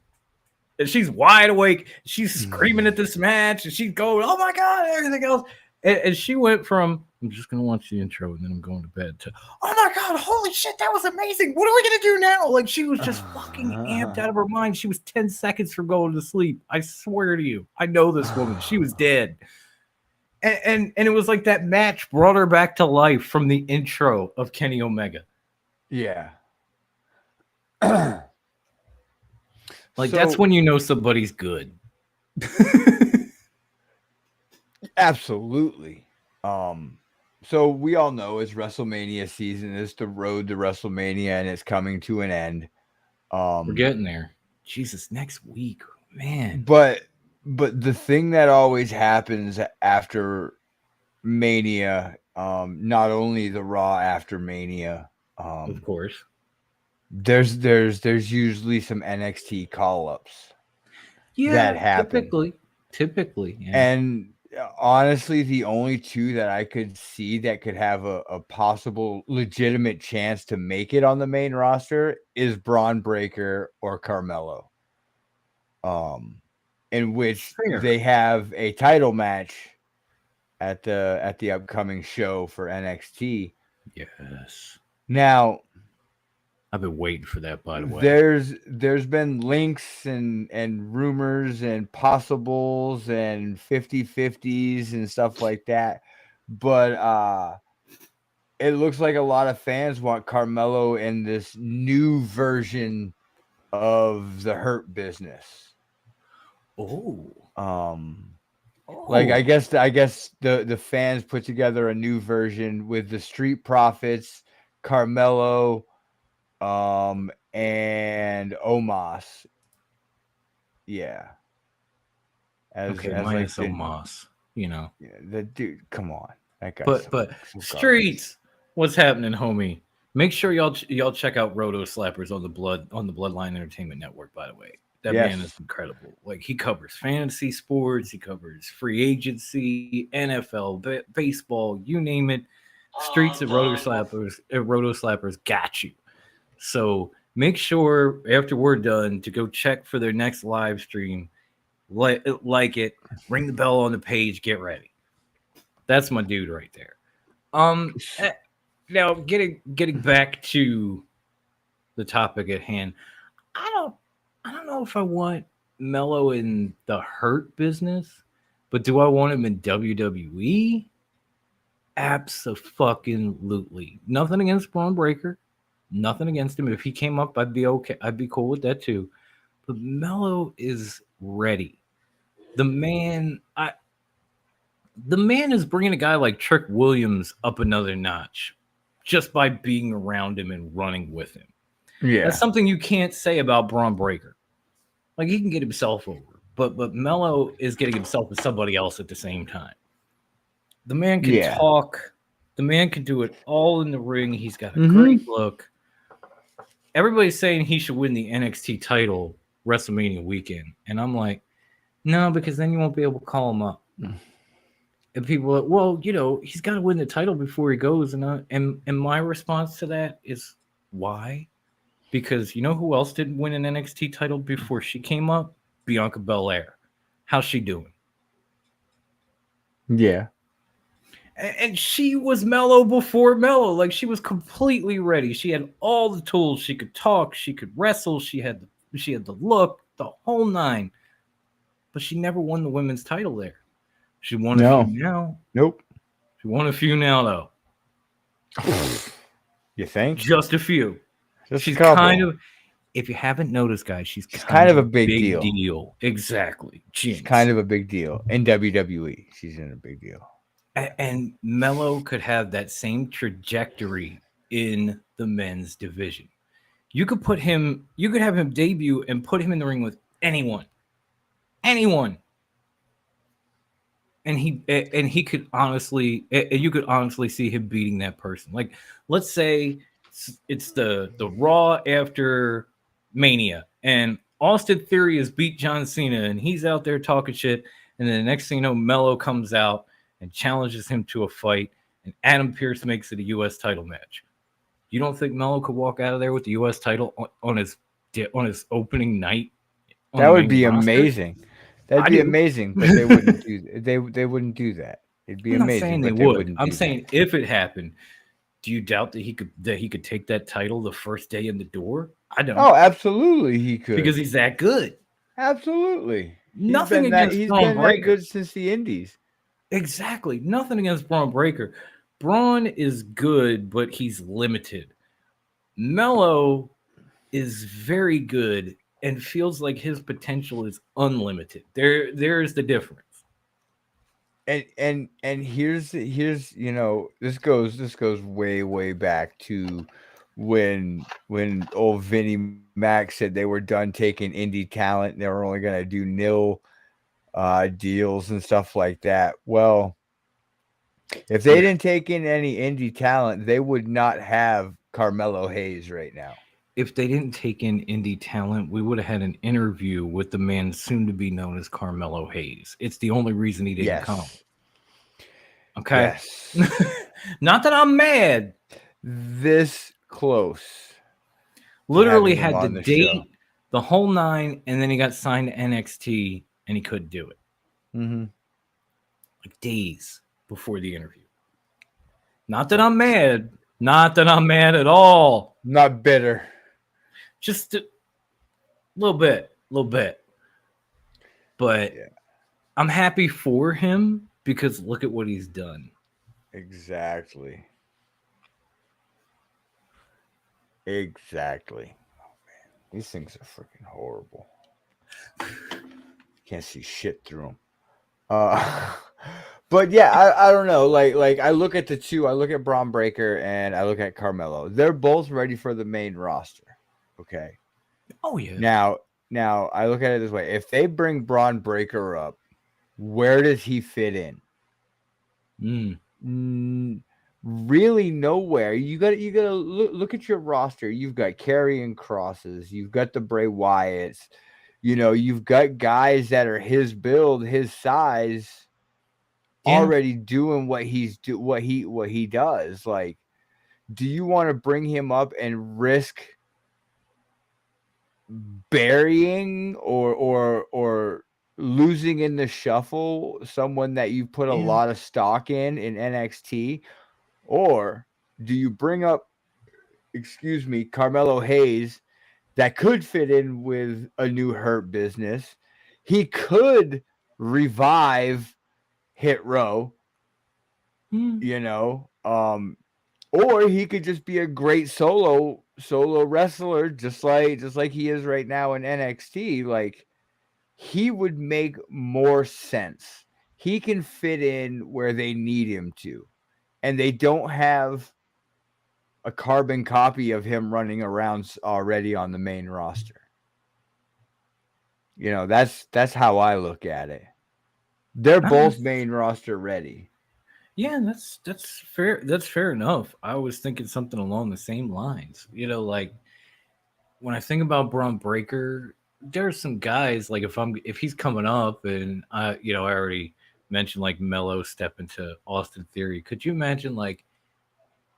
S3: and she's wide awake. She's screaming at this match, and she's going, oh my God, and everything else. And she went from, I'm just going to watch the intro and then I'm going to bed, to, oh my God, holy shit, that was amazing. What are we going to do now? Like, she was just fucking amped out of her mind. She was 10 seconds from going to sleep. I swear to you. I know this woman. She was dead. And it was like that match brought her back to life from the intro of Kenny Omega.
S4: Yeah.
S3: Like, that's when you know somebody's good.
S4: Absolutely. So we all know it's WrestleMania season. It's the road to WrestleMania, and it's coming to an end.
S3: We're getting there. Jesus, next week, man.
S4: But the thing that always happens after Mania, not only the Raw after Mania,
S3: Of course,
S4: there's usually some NXT call-ups.
S3: Yeah,
S4: that happen.
S3: Typically, yeah.
S4: And honestly, the only two that I could see that could have a possible legitimate chance to make it on the main roster is Braun Breaker or Carmelo. In which they have a title match at the upcoming show for NXT.
S3: Yes.
S4: Now,
S3: I've been waiting for that, by the way.
S4: There's been links and rumors and possibles and 50-50s and stuff like that. But it looks like a lot of fans want Carmelo in this new version of the Hurt Business. Like I guess the fans put together a new version with the Street Profits, Carmelo, and Omos. Yeah.
S3: Minus like Omos, you know.
S4: Yeah, the dude, come on. That guy.
S3: But Streets, what's happening, homie? Make sure y'all check out Roto Slappers on the Bloodline Entertainment Network, by the way. That man is incredible. Like, he covers fantasy sports, he covers free agency, NFL, baseball, you name it. Streets and Roto Slappers got you. So make sure after we're done to go check for their next live stream. Like it, ring the bell on the page, get ready. That's my dude right there. Now getting back to the topic at hand, I don't know if I want Melo in the Hurt Business, but do I want him in WWE? Absolutely. Nothing against Braun Breaker. Nothing against him. If he came up, I'd be okay. I'd be cool with that too. But Melo is ready. The man is bringing a guy like Trick Williams up another notch just by being around him and running with him.
S4: Yeah.
S3: That's something you can't say about Braun Breaker. Like, he can get himself over, but Melo is getting himself with somebody else at the same time. The man can talk. The man can do it all in the ring. He's got a great look. Everybody's saying he should win the NXT title WrestleMania weekend. And I'm like, no, because then you won't be able to call him up. And people are like, well, you know, he's got to win the title before he goes. And my response to that is, why? Because you know who else didn't win an NXT title before she came up? Bianca Belair. How's she doing?
S4: Yeah.
S3: And she was Melo before Melo. Like, she was completely ready. She had all the tools. She could talk. She could wrestle. She had the look, the whole nine. But she never won the women's title there. She won a
S4: No.
S3: few now.
S4: Nope.
S3: She won a few now, though.
S4: You think?
S3: Just a few.
S4: Just
S3: She's
S4: a couple.
S3: kind of, if you haven't noticed, guys, she's
S4: kind of a big deal.
S3: Exactly.
S4: She's
S3: Jinx.
S4: kind of a big deal. In WWE, she's in a big deal.
S3: And Melo could have that same trajectory in the men's division. You could have him debut and put him in the ring with anyone. And he could honestly, and you could honestly see him beating that person. Like, let's say it's the Raw after Mania, and Austin Theory has beat John Cena, and he's out there talking shit, and then the next thing you know, Melo comes out and challenges him to a fight, and Adam Pearce makes it a U.S. title match. You don't think Melo could walk out of there with the U.S. title on his opening night?
S4: That would be amazing. That'd be amazing, but they wouldn't do they wouldn't do that. It'd be amazing, but they wouldn't.
S3: I'm saying if it happened, do you doubt that he could take that title the first day in the door? I don't.
S4: Oh, absolutely, he could,
S3: because he's that good.
S4: Absolutely,
S3: Nothing against
S4: he's
S3: Braun
S4: been
S3: Breaker.
S4: that good since the Indies.
S3: Exactly, nothing against Braun Breaker. Braun is good, but he's limited. Melo is very good and feels like his potential is unlimited. There's the difference.
S4: And here's this goes way back to when old Vinnie Mac said they were done taking indie talent and they were only going to do nil deals and stuff like that. Well, if they didn't take in any indie talent, they would not have Carmelo Hayes right now.
S3: If they didn't take in indie talent, we would have had an interview with the man soon to be known as Carmelo Hayes. It's the only reason he didn't come. Okay. Yes. Not that I'm mad.
S4: This close.
S3: Literally had the date, the whole 9, and then he got signed to NXT and he couldn't do it.
S4: Mm-hmm.
S3: Like days before the interview. Not that I'm mad. Not that I'm mad at all.
S4: Not bitter.
S3: Just a little bit. But yeah. I'm happy for him because look at what he's done.
S4: Exactly. Oh, man. These things are freaking horrible. Can't see shit through them. But yeah, I don't know. Like I look at the two. I look at Braun Breaker and I look at Carmelo. They're both ready for the main roster. Okay.
S3: Oh yeah.
S4: Now I look at it this way: if they bring Braun Breaker up, where does he fit in? Really nowhere. You gotta look at your roster. You've got Karrion Crosses. You've got the Bray Wyatts. You've got guys that are his build, his size, already doing what he does. Like, do you want to bring him up and risk burying or losing in the shuffle someone that you put a lot of stock in NXT? Or do you bring up, Carmelo Hayes that could fit in with a new Hurt Business? He could revive Hit Row, or he could just be a great solo wrestler, just like he is right now in NXT. Like, he would make more sense. He can fit in where they need him to, and they don't have a carbon copy of him running around already on the main roster. That's how I look at it. They're both main roster ready.
S3: Yeah, that's fair. That's fair enough. I was thinking something along the same lines. Like when I think about Braun Breaker, there's some guys like if he's coming up and I already mentioned like Melo stepping to Austin Theory. Could you imagine like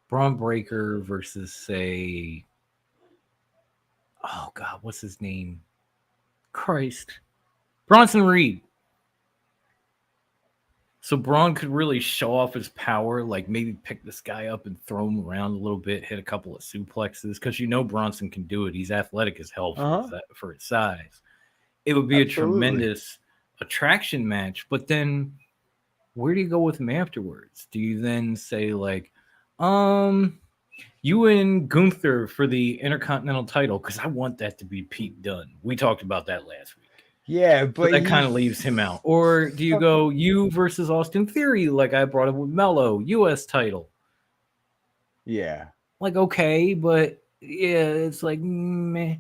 S3: Braun Breaker versus say, oh God, what's his name? Christ, Bronson Reed. So Braun could really show off his power, like maybe pick this guy up and throw him around a little bit, hit a couple of suplexes, because Bronson can do it. He's athletic as hell for his size. It would be a tremendous attraction match, but then where do you go with him afterwards? Do you then say like, you and Gunther for the Intercontinental title? Because I want that to be Pete Dunne. We talked about that last week.
S4: Yeah,
S3: So
S4: but
S3: that kind of leaves him out. Or do you go you versus Austin Theory, like I brought up with Mello, U.S. title?
S4: Yeah.
S3: Like, okay, but yeah, it's like meh.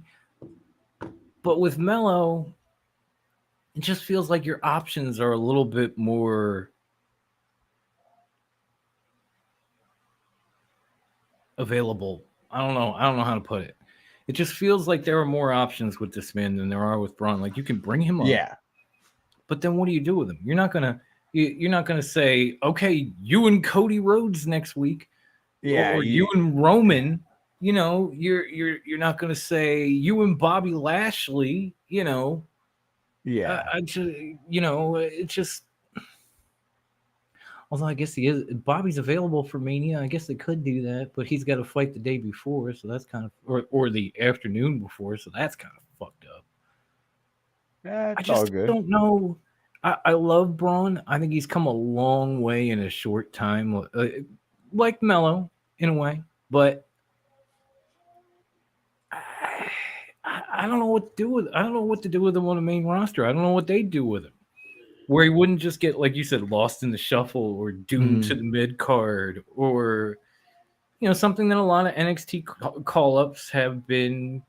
S3: But with Mello, it just feels like your options are a little bit more available. I don't know. I don't know how to put it. It just feels like there are more options with this man than there are with Braun. Like you can bring him up,
S4: Yeah.
S3: but then what do you do with him? You're not gonna say, okay, you and Cody Rhodes next week,
S4: Yeah.
S3: or you and Roman. You know, you're not gonna say you and Bobby Lashley. You know,
S4: Yeah.
S3: I just it just. Although I guess he is Bobby's available for Mania. I guess they could do that, but he's got to fight the day before, so that's kind of or the afternoon before, so that's kind of fucked up. I
S4: That's all
S3: just
S4: good.
S3: don't know. I love Braun. I think he's come a long way in a short time, like Mello in a way, but I don't know what to do with. I don't know what to do with him on the main roster. I don't know what they do with him. Where he wouldn't just get, like you said, lost in the shuffle or doomed to the mid card, or something that a lot of NXT call ups have been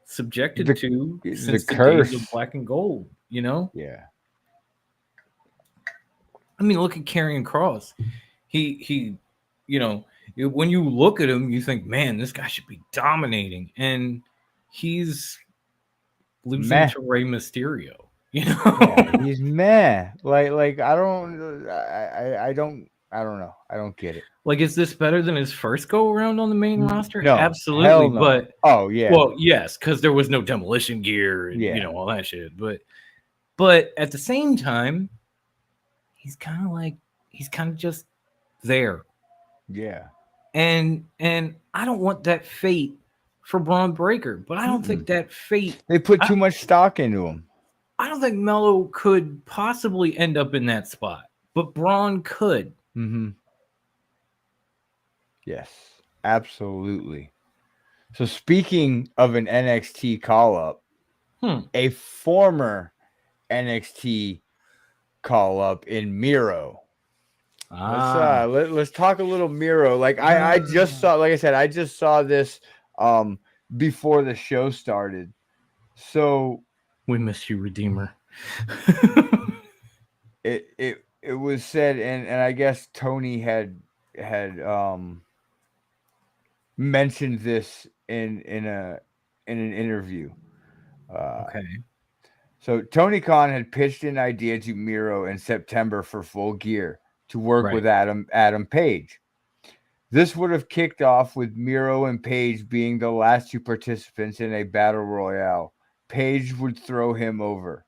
S3: subjected to
S4: The
S3: since the days of
S4: curse.
S3: Black and Gold.
S4: Yeah.
S3: I mean, look at Karrion Kross. He, when you look at him, you think, man, this guy should be dominating, and he's losing
S4: Meh.
S3: to Rey Mysterio.
S4: Yeah, he's meh. Like I don't know. I don't get it.
S3: Like, is this better than his first go around on the main roster?
S4: No,
S3: Absolutely,
S4: hell no.
S3: but
S4: Oh yeah.
S3: well, yes, because there was no demolition gear and
S4: Yeah.
S3: all that shit. But at the same time, he's kind of just there.
S4: Yeah.
S3: And I don't want that fate for Braun Breaker, but I don't think that fate.
S4: They put too much stock into him.
S3: I don't think Mello could possibly end up in that spot, but Braun could.
S4: Mm-hmm. Yes, absolutely. So speaking of an NXT call-up, a former NXT call-up in Miro. Let's talk a little Miro. Like I just saw, like I said, I just saw this before the show started. So
S3: we miss you, Redeemer.
S4: it was said, and I guess Tony had mentioned this in an interview.
S3: Okay.
S4: So Tony Khan had pitched an idea to Miro in September for Full Gear to work with Adam Page. This would have kicked off with Miro and Page being the last two participants in a battle royale. Page would throw him over.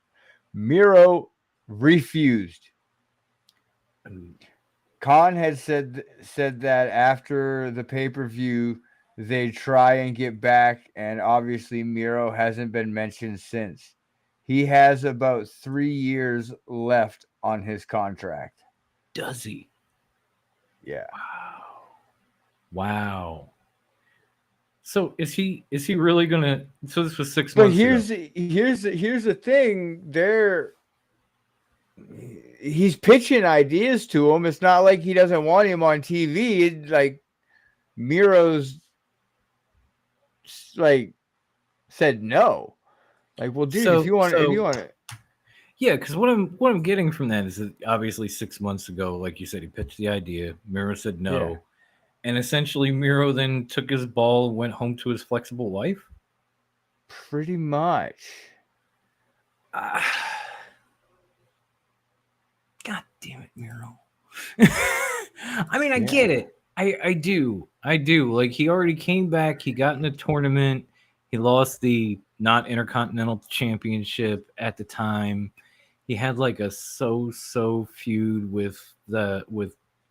S4: Miro refused. Khan had said that after the pay-per-view, they'd try and get back, and obviously Miro hasn't been mentioned since. He has about 3 years left on his contract.
S3: Does he?
S4: Yeah.
S3: Wow. So is he really gonna? So this was 6
S4: But
S3: months ago.
S4: here's the thing. He's pitching ideas to him. It's not like he doesn't want him on TV. It's like Miro's like said no. Like, well, dude, if you want it.
S3: Yeah, because what I'm getting from that is that obviously 6 months ago, like you said, he pitched the idea. Miro said no,
S4: Yeah.
S3: and essentially Miro then took his ball and went home to his flexible life.
S4: Pretty much.
S3: God damn it, Miro. I mean, I get it. I do. Like, he already came back. He got in a tournament. He lost the not Intercontinental Championship at the time. He had like a so feud with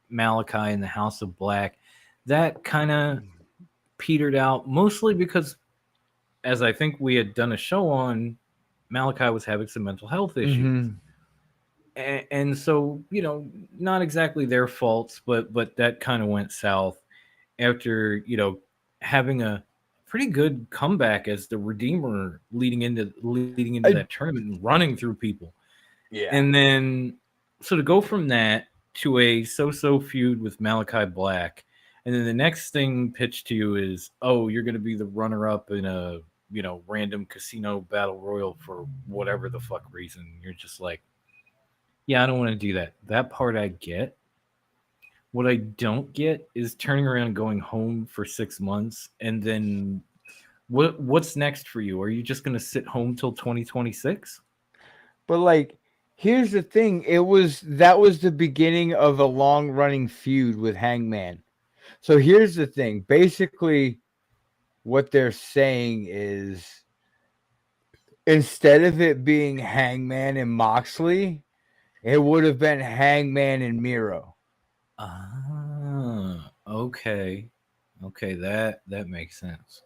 S3: Malachi in the House of Black. That kind of petered out, mostly because, as I think we had done a show on, Malachi was having some mental health issues. And so, not exactly their faults, but that kind of went south after, having a pretty good comeback as the Redeemer leading into
S4: I,
S3: that tournament and running through people.
S4: yeah.
S3: And then, so to go from that to a so-so feud with Malachi Black, and then the next thing pitched to you is, oh, you're going to be the runner-up in a random casino battle royal for whatever the fuck reason. You're just like, yeah, I don't want to do that. That part I get. What I don't get is turning around and going home for 6 months, and then what's next for you? Are you just going to sit home till 2026?
S4: But like, here's the thing: that was the beginning of a long running feud with Hangman. So here's the thing: basically, what they're saying is, instead of it being Hangman and Moxley, it would have been Hangman and Miro.
S3: Ah, okay. Okay, that makes sense.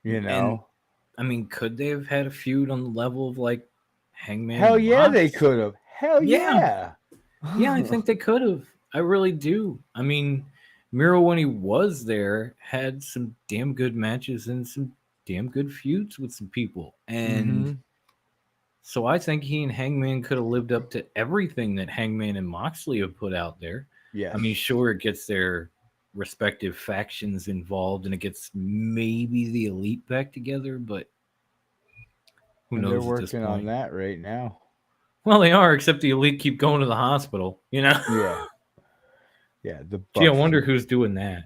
S4: You
S3: And
S4: know,
S3: I mean, could they have had a feud on the level of like Hangman
S4: hell
S3: and
S4: yeah, they
S3: Mox?
S4: could have. Hell
S3: Yeah.
S4: yeah.
S3: Yeah, I think they could have. I really do. I mean, Miro, when he was there, had some damn good matches and some damn good feuds with some people. And
S4: Mhm.
S3: so I think he and Hangman could have lived up to everything that Hangman and Moxley have put out there.
S4: Yes.
S3: I mean, sure, it gets their respective factions involved and it gets maybe the elite back together, but who
S4: And they're
S3: knows at this
S4: working on
S3: point?
S4: that right now.
S3: Well, they are, except the elite keep going to the hospital,
S4: Yeah. Yeah. The
S3: Gee, I
S4: Bucks.
S3: wonder who's doing that.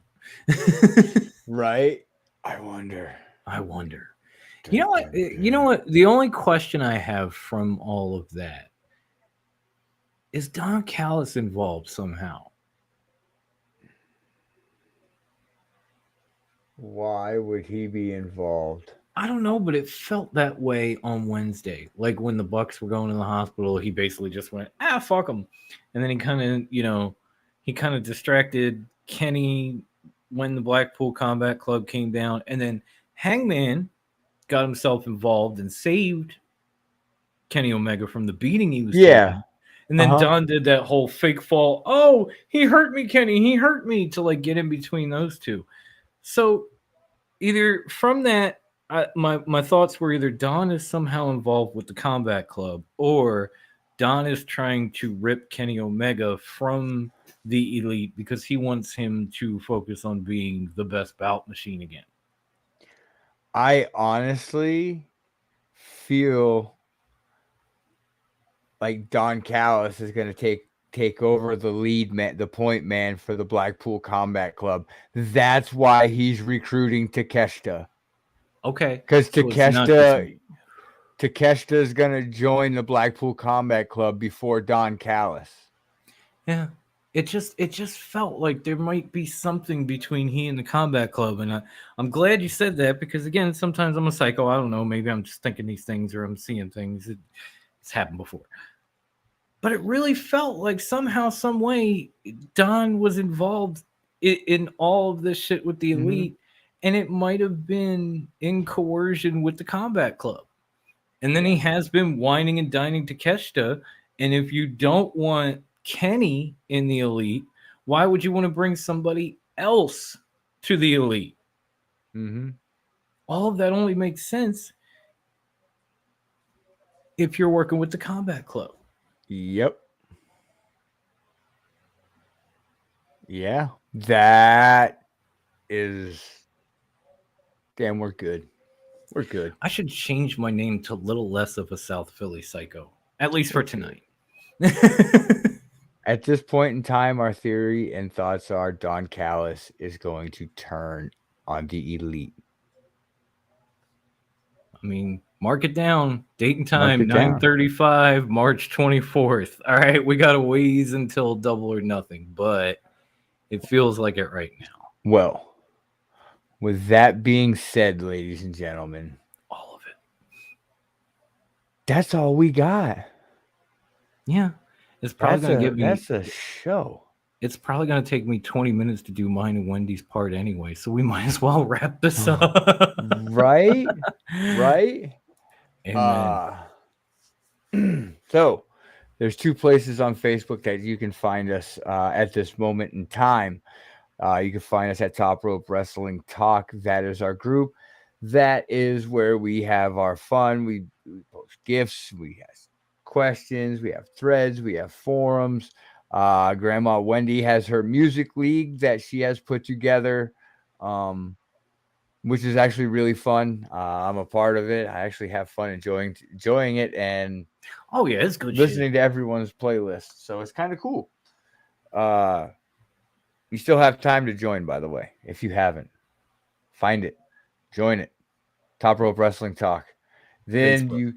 S4: Right? I wonder.
S3: I wonder.
S4: Dun, dun,
S3: You know
S4: dun.
S3: what? The only question I have from all of that is Don Callis involved somehow?
S4: Why would he be involved?
S3: I don't know, but it felt that way on Wednesday. Like when the Bucks were going to the hospital, he basically just went, fuck them. And then he kind of distracted Kenny when the Blackpool Combat Club came down. And then Hangman got himself involved and saved Kenny Omega from the beating he was
S4: Yeah.
S3: taking. And then
S4: Uh-huh.
S3: Don did that whole fake fall. Oh, he hurt me, Kenny. He hurt me, to like get in between those two. So either from that, my thoughts were either Don is somehow involved with the Combat Club, or Don is trying to rip Kenny Omega from the Elite because he wants him to focus on being the best bout machine again.
S4: I honestly feel like Don Callis is going to take over the lead man, the point man for the Blackpool Combat Club. That's why he's recruiting Takeshita.
S3: Okay,
S4: Because
S3: so it's not just me.
S4: Takeshita is going to join the Blackpool Combat Club before Don Callis.
S3: Yeah, it just felt like there might be something between he and the Combat Club, and I'm glad you said that because again, sometimes I'm a psycho. I don't know. Maybe I'm just thinking these things or I'm seeing things. It's happened before. But it really felt like somehow, some way, Don was involved in all of this shit with the Elite, and it might have been in coercion with the Combat Club. And then he has been whining and dining Takeshita. And if you don't want Kenny in the Elite, why would you want to bring somebody else to the Elite?
S4: Mm-hmm.
S3: All of that only makes sense if you're working with the Combat Club.
S4: Yep. Yeah. That is... Damn, we're good. We're good.
S3: I should change my name to little less of a South Philly psycho, at least for tonight.
S4: At this point in time, our theory and thoughts are Don Callis is going to turn on the Elite.
S3: I mean, mark it down. Date and
S4: Mark
S3: time,
S4: it down.
S3: 9:35, March 24th. All right, we got a ways until Double or Nothing, but it feels like it right now.
S4: Well, with that being said, ladies and gentlemen,
S3: All of it.
S4: that's all we got.
S3: Yeah. It's probably going to give me...
S4: That's a show.
S3: It's probably going to take me 20 minutes to do mine and Wendy's part anyway, so we might as well wrap this up.
S4: Right? Right?
S3: Amen.
S4: So, there's two places on Facebook that you can find us at this moment in time. You can find us at Top Rope Wrestling Talk. That is our group. That is where we have our fun. We post gifts. We have questions. We have threads. We have forums. Grandma Wendy has her music league that she has put together, which is actually really fun. I'm a part of it. I actually have fun enjoying it and
S3: Oh yeah, it's good
S4: listening
S3: shit.
S4: to everyone's playlist. So it's kind of cool. You still have time to join, by the way. If you haven't, find it, join it. Top Rope Wrestling Talk. Then
S3: Facebook.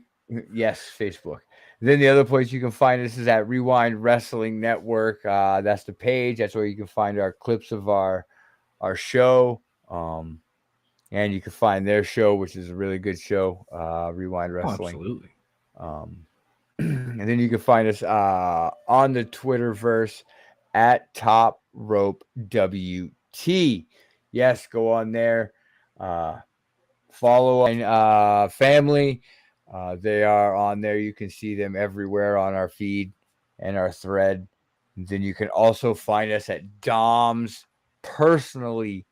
S4: yes, Facebook. Then the other place you can find us is at Rewind Wrestling Network. That's the page. That's where you can find our clips of our show. And you can find their show, which is a really good show, Rewind
S3: Oh,
S4: Wrestling.
S3: absolutely.
S4: And then you can find us on the Twitterverse at Top Rope WT. Yes, go on there. Follow family. They are on there. You can see them everywhere on our feed and our thread. And then you can also find us at Dom's personally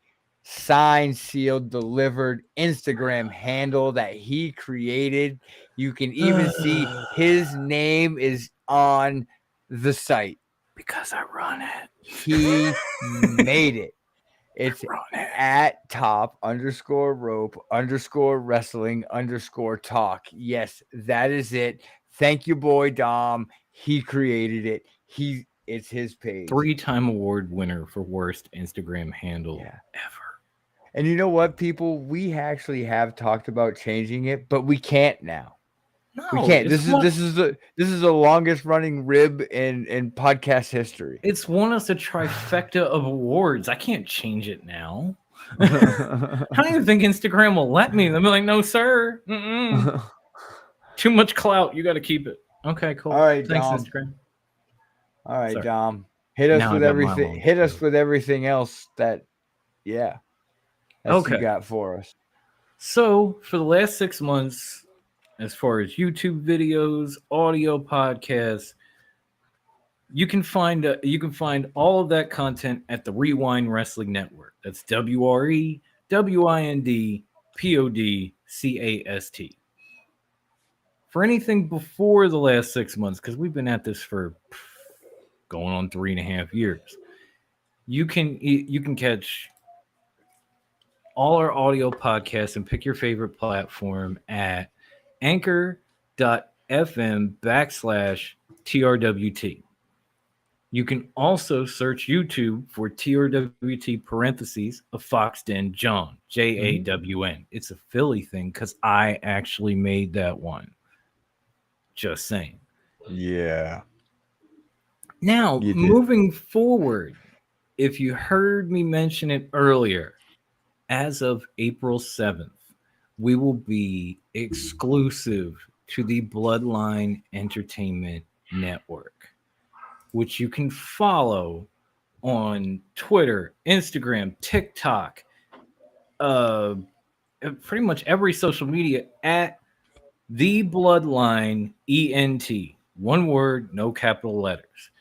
S4: signed, sealed, delivered Instagram handle that he created. You can even see his name is on the site.
S3: Because I run it.
S4: He made it. It's
S3: Run it.
S4: at top_rope_wrestling_talk. Yes, that is it. Thank you, boy Dom. He created it. It's his page.
S3: 3-time award winner for worst Instagram handle ever.
S4: And you know what, people? We actually have talked about changing it, but we can't now.
S3: No,
S4: We can't.
S3: it's
S4: This is the longest running rib in podcast history.
S3: It's won us a trifecta of awards. I can't change it now. I don't even think Instagram will let me. They'll be like, no, sir. Mm-mm. Too much clout. You got to keep it. Okay, cool.
S4: All right,
S3: thanks,
S4: Dom.
S3: Instagram.
S4: All right,
S3: Sorry.
S4: Dom. Hit us
S3: Now
S4: with
S3: I got my
S4: everything.
S3: long
S4: Hit us
S3: joke.
S4: with everything else that you
S3: Okay.
S4: got for us.
S3: So for the last 6 months, as far as YouTube videos, audio podcasts, you can find all of that content at the Rewind Wrestling Network. That's WREWINDPODCAST. For anything before the last 6 months, because we've been at this for going on 3.5 years, you can catch all our audio podcasts and pick your favorite platform at anchor.fm/TRWT. You can also search YouTube for TRWT parentheses of Foxden John, JAWN. It's a Philly thing because I actually made that one. Just saying.
S4: Yeah.
S3: Now,
S4: You did.
S3: moving forward, if you heard me mention it earlier, as of April 7th, we will be exclusive to the Bloodline Entertainment Network, which you can follow on Twitter, Instagram, TikTok, pretty much every social media at The Bloodline ENT. One word, no capital letters.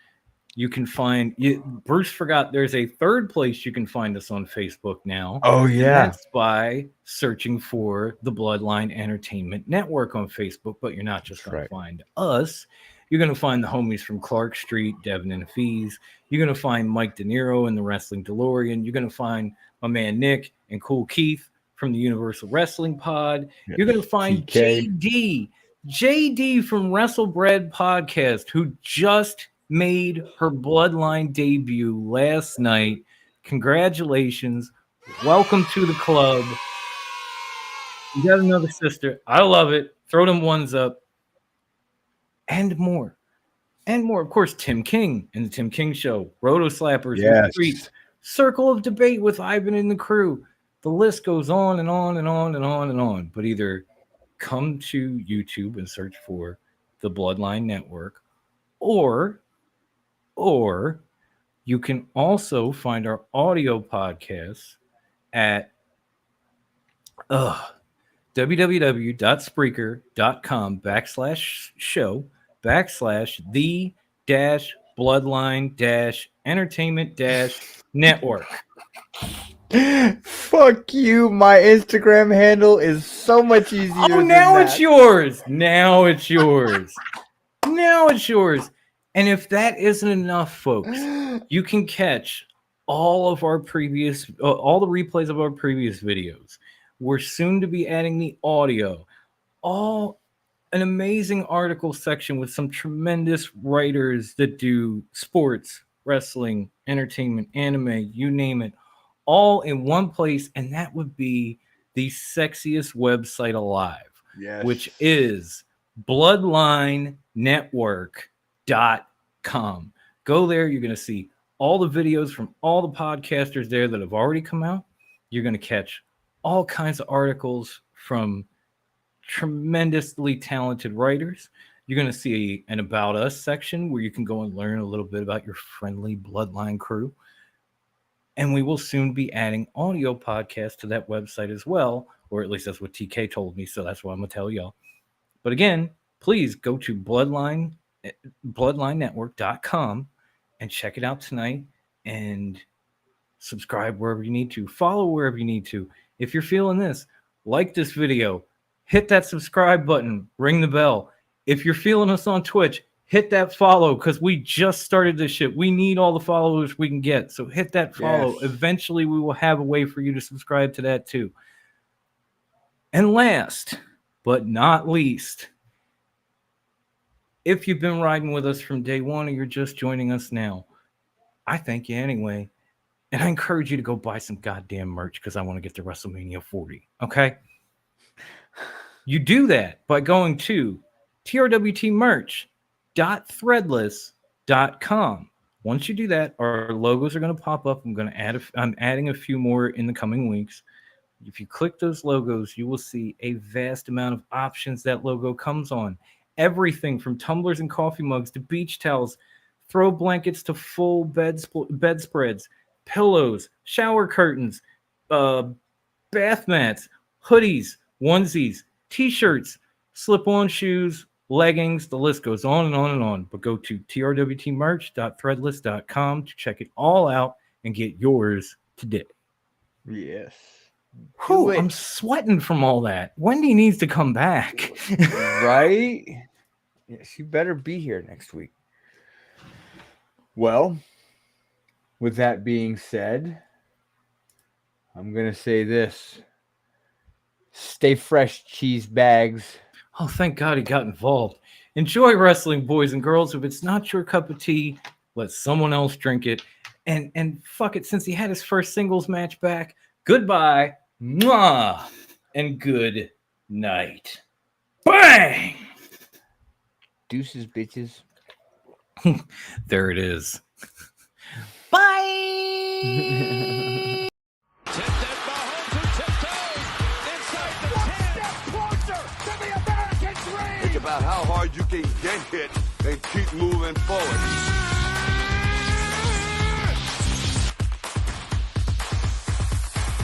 S3: You can find Bruce forgot there's a third place you can find us on Facebook now.
S4: Oh
S3: And
S4: yeah.
S3: that's by searching for the Bloodline Entertainment Network on Facebook. But you're not just going to find us. You're going to find the homies from Clark Street, Devin and Fees. You're going to find Mike De Niro and the Wrestling DeLorean. You're going to find my man Nick and Cool Keith from the Universal Wrestling Pod.
S4: Yes.
S3: You're going to find
S4: TK.
S3: JD from WrestleBread Podcast, who just made her Bloodline debut last night. Congratulations. Welcome to the club. You got another sister. I love it. Throw them ones up. And more. And more. Of course, Tim King and the Tim King Show. Roto Slappers.
S4: Yes.
S3: Street. Circle of Debate with Ivan and the crew. The list goes on and on and on and on and on. But either come to YouTube and search for the Bloodline Network, or you can also find our audio podcasts at www.spreaker.com/show /the-bloodline-entertainment-network.
S4: Fuck you. My Instagram handle is so much easier.
S3: Oh,
S4: than
S3: now
S4: that.
S3: it's yours. Now it's yours. Now it's yours. And if that isn't enough, folks, you can catch all of our previous, all the replays of our previous videos. We're soon to be adding the audio. An amazing article section with some tremendous writers that do sports, wrestling, entertainment, anime, you name it, all in one place. And that would be the sexiest website alive, which is bloodlinenetwork.com. Go there. You're going to see all the videos from all the podcasters there that have already come out. You're going to catch all kinds of articles from tremendously talented writers. You're going to see an About Us section where you can go and learn a little bit about your friendly Bloodline crew. And we will soon be adding audio podcasts to that website as well, or at least that's what TK told me, so that's what I'm going to tell y'all. But again, please go to bloodlinenetwork.com and check it out tonight and subscribe wherever you need to. Follow wherever you need to. If you're feeling this, like this video, hit that subscribe button, ring the bell. If you're feeling us on Twitch, hit that follow because we just started this shit. We need all the followers we can get. So hit that follow. Yes. Eventually, we will have a way for you to subscribe to that too. And last but not least, if you've been riding with us from day one or you're just joining us now, I thank you anyway. And I encourage you to go buy some goddamn merch because I want to get to WrestleMania 40. Okay? You do that by going to trwtmerch.threadless.com. Once you do that, our logos are going to pop up. I'm adding a few more in the coming weeks. If you click those logos, you will see a vast amount of options that logo comes on. Everything from tumblers and coffee mugs to beach towels, throw blankets to full bedspreads, pillows, shower curtains, bath mats, hoodies, onesies, t-shirts, slip-on shoes, leggings, the list goes on and on and on. But go to trwtmerch.threadless.com to check it all out and get yours today.
S4: Yes.
S3: Whew, I'm sweating from all that. Wendy needs to come back.
S4: Right? Yeah, she better be here next week. Well, with that being said, I'm going to say this. Stay fresh, cheese bags.
S3: Oh, thank God he got involved. Enjoy wrestling, boys and girls. If it's not your cup of tea, let someone else drink it. And fuck it, since he had his first singles match back, goodbye, mwah, and good night. Bang!
S4: Deuces, bitches.
S3: There it is. Bye!
S5: Think about how hard you can get hit and keep moving forward.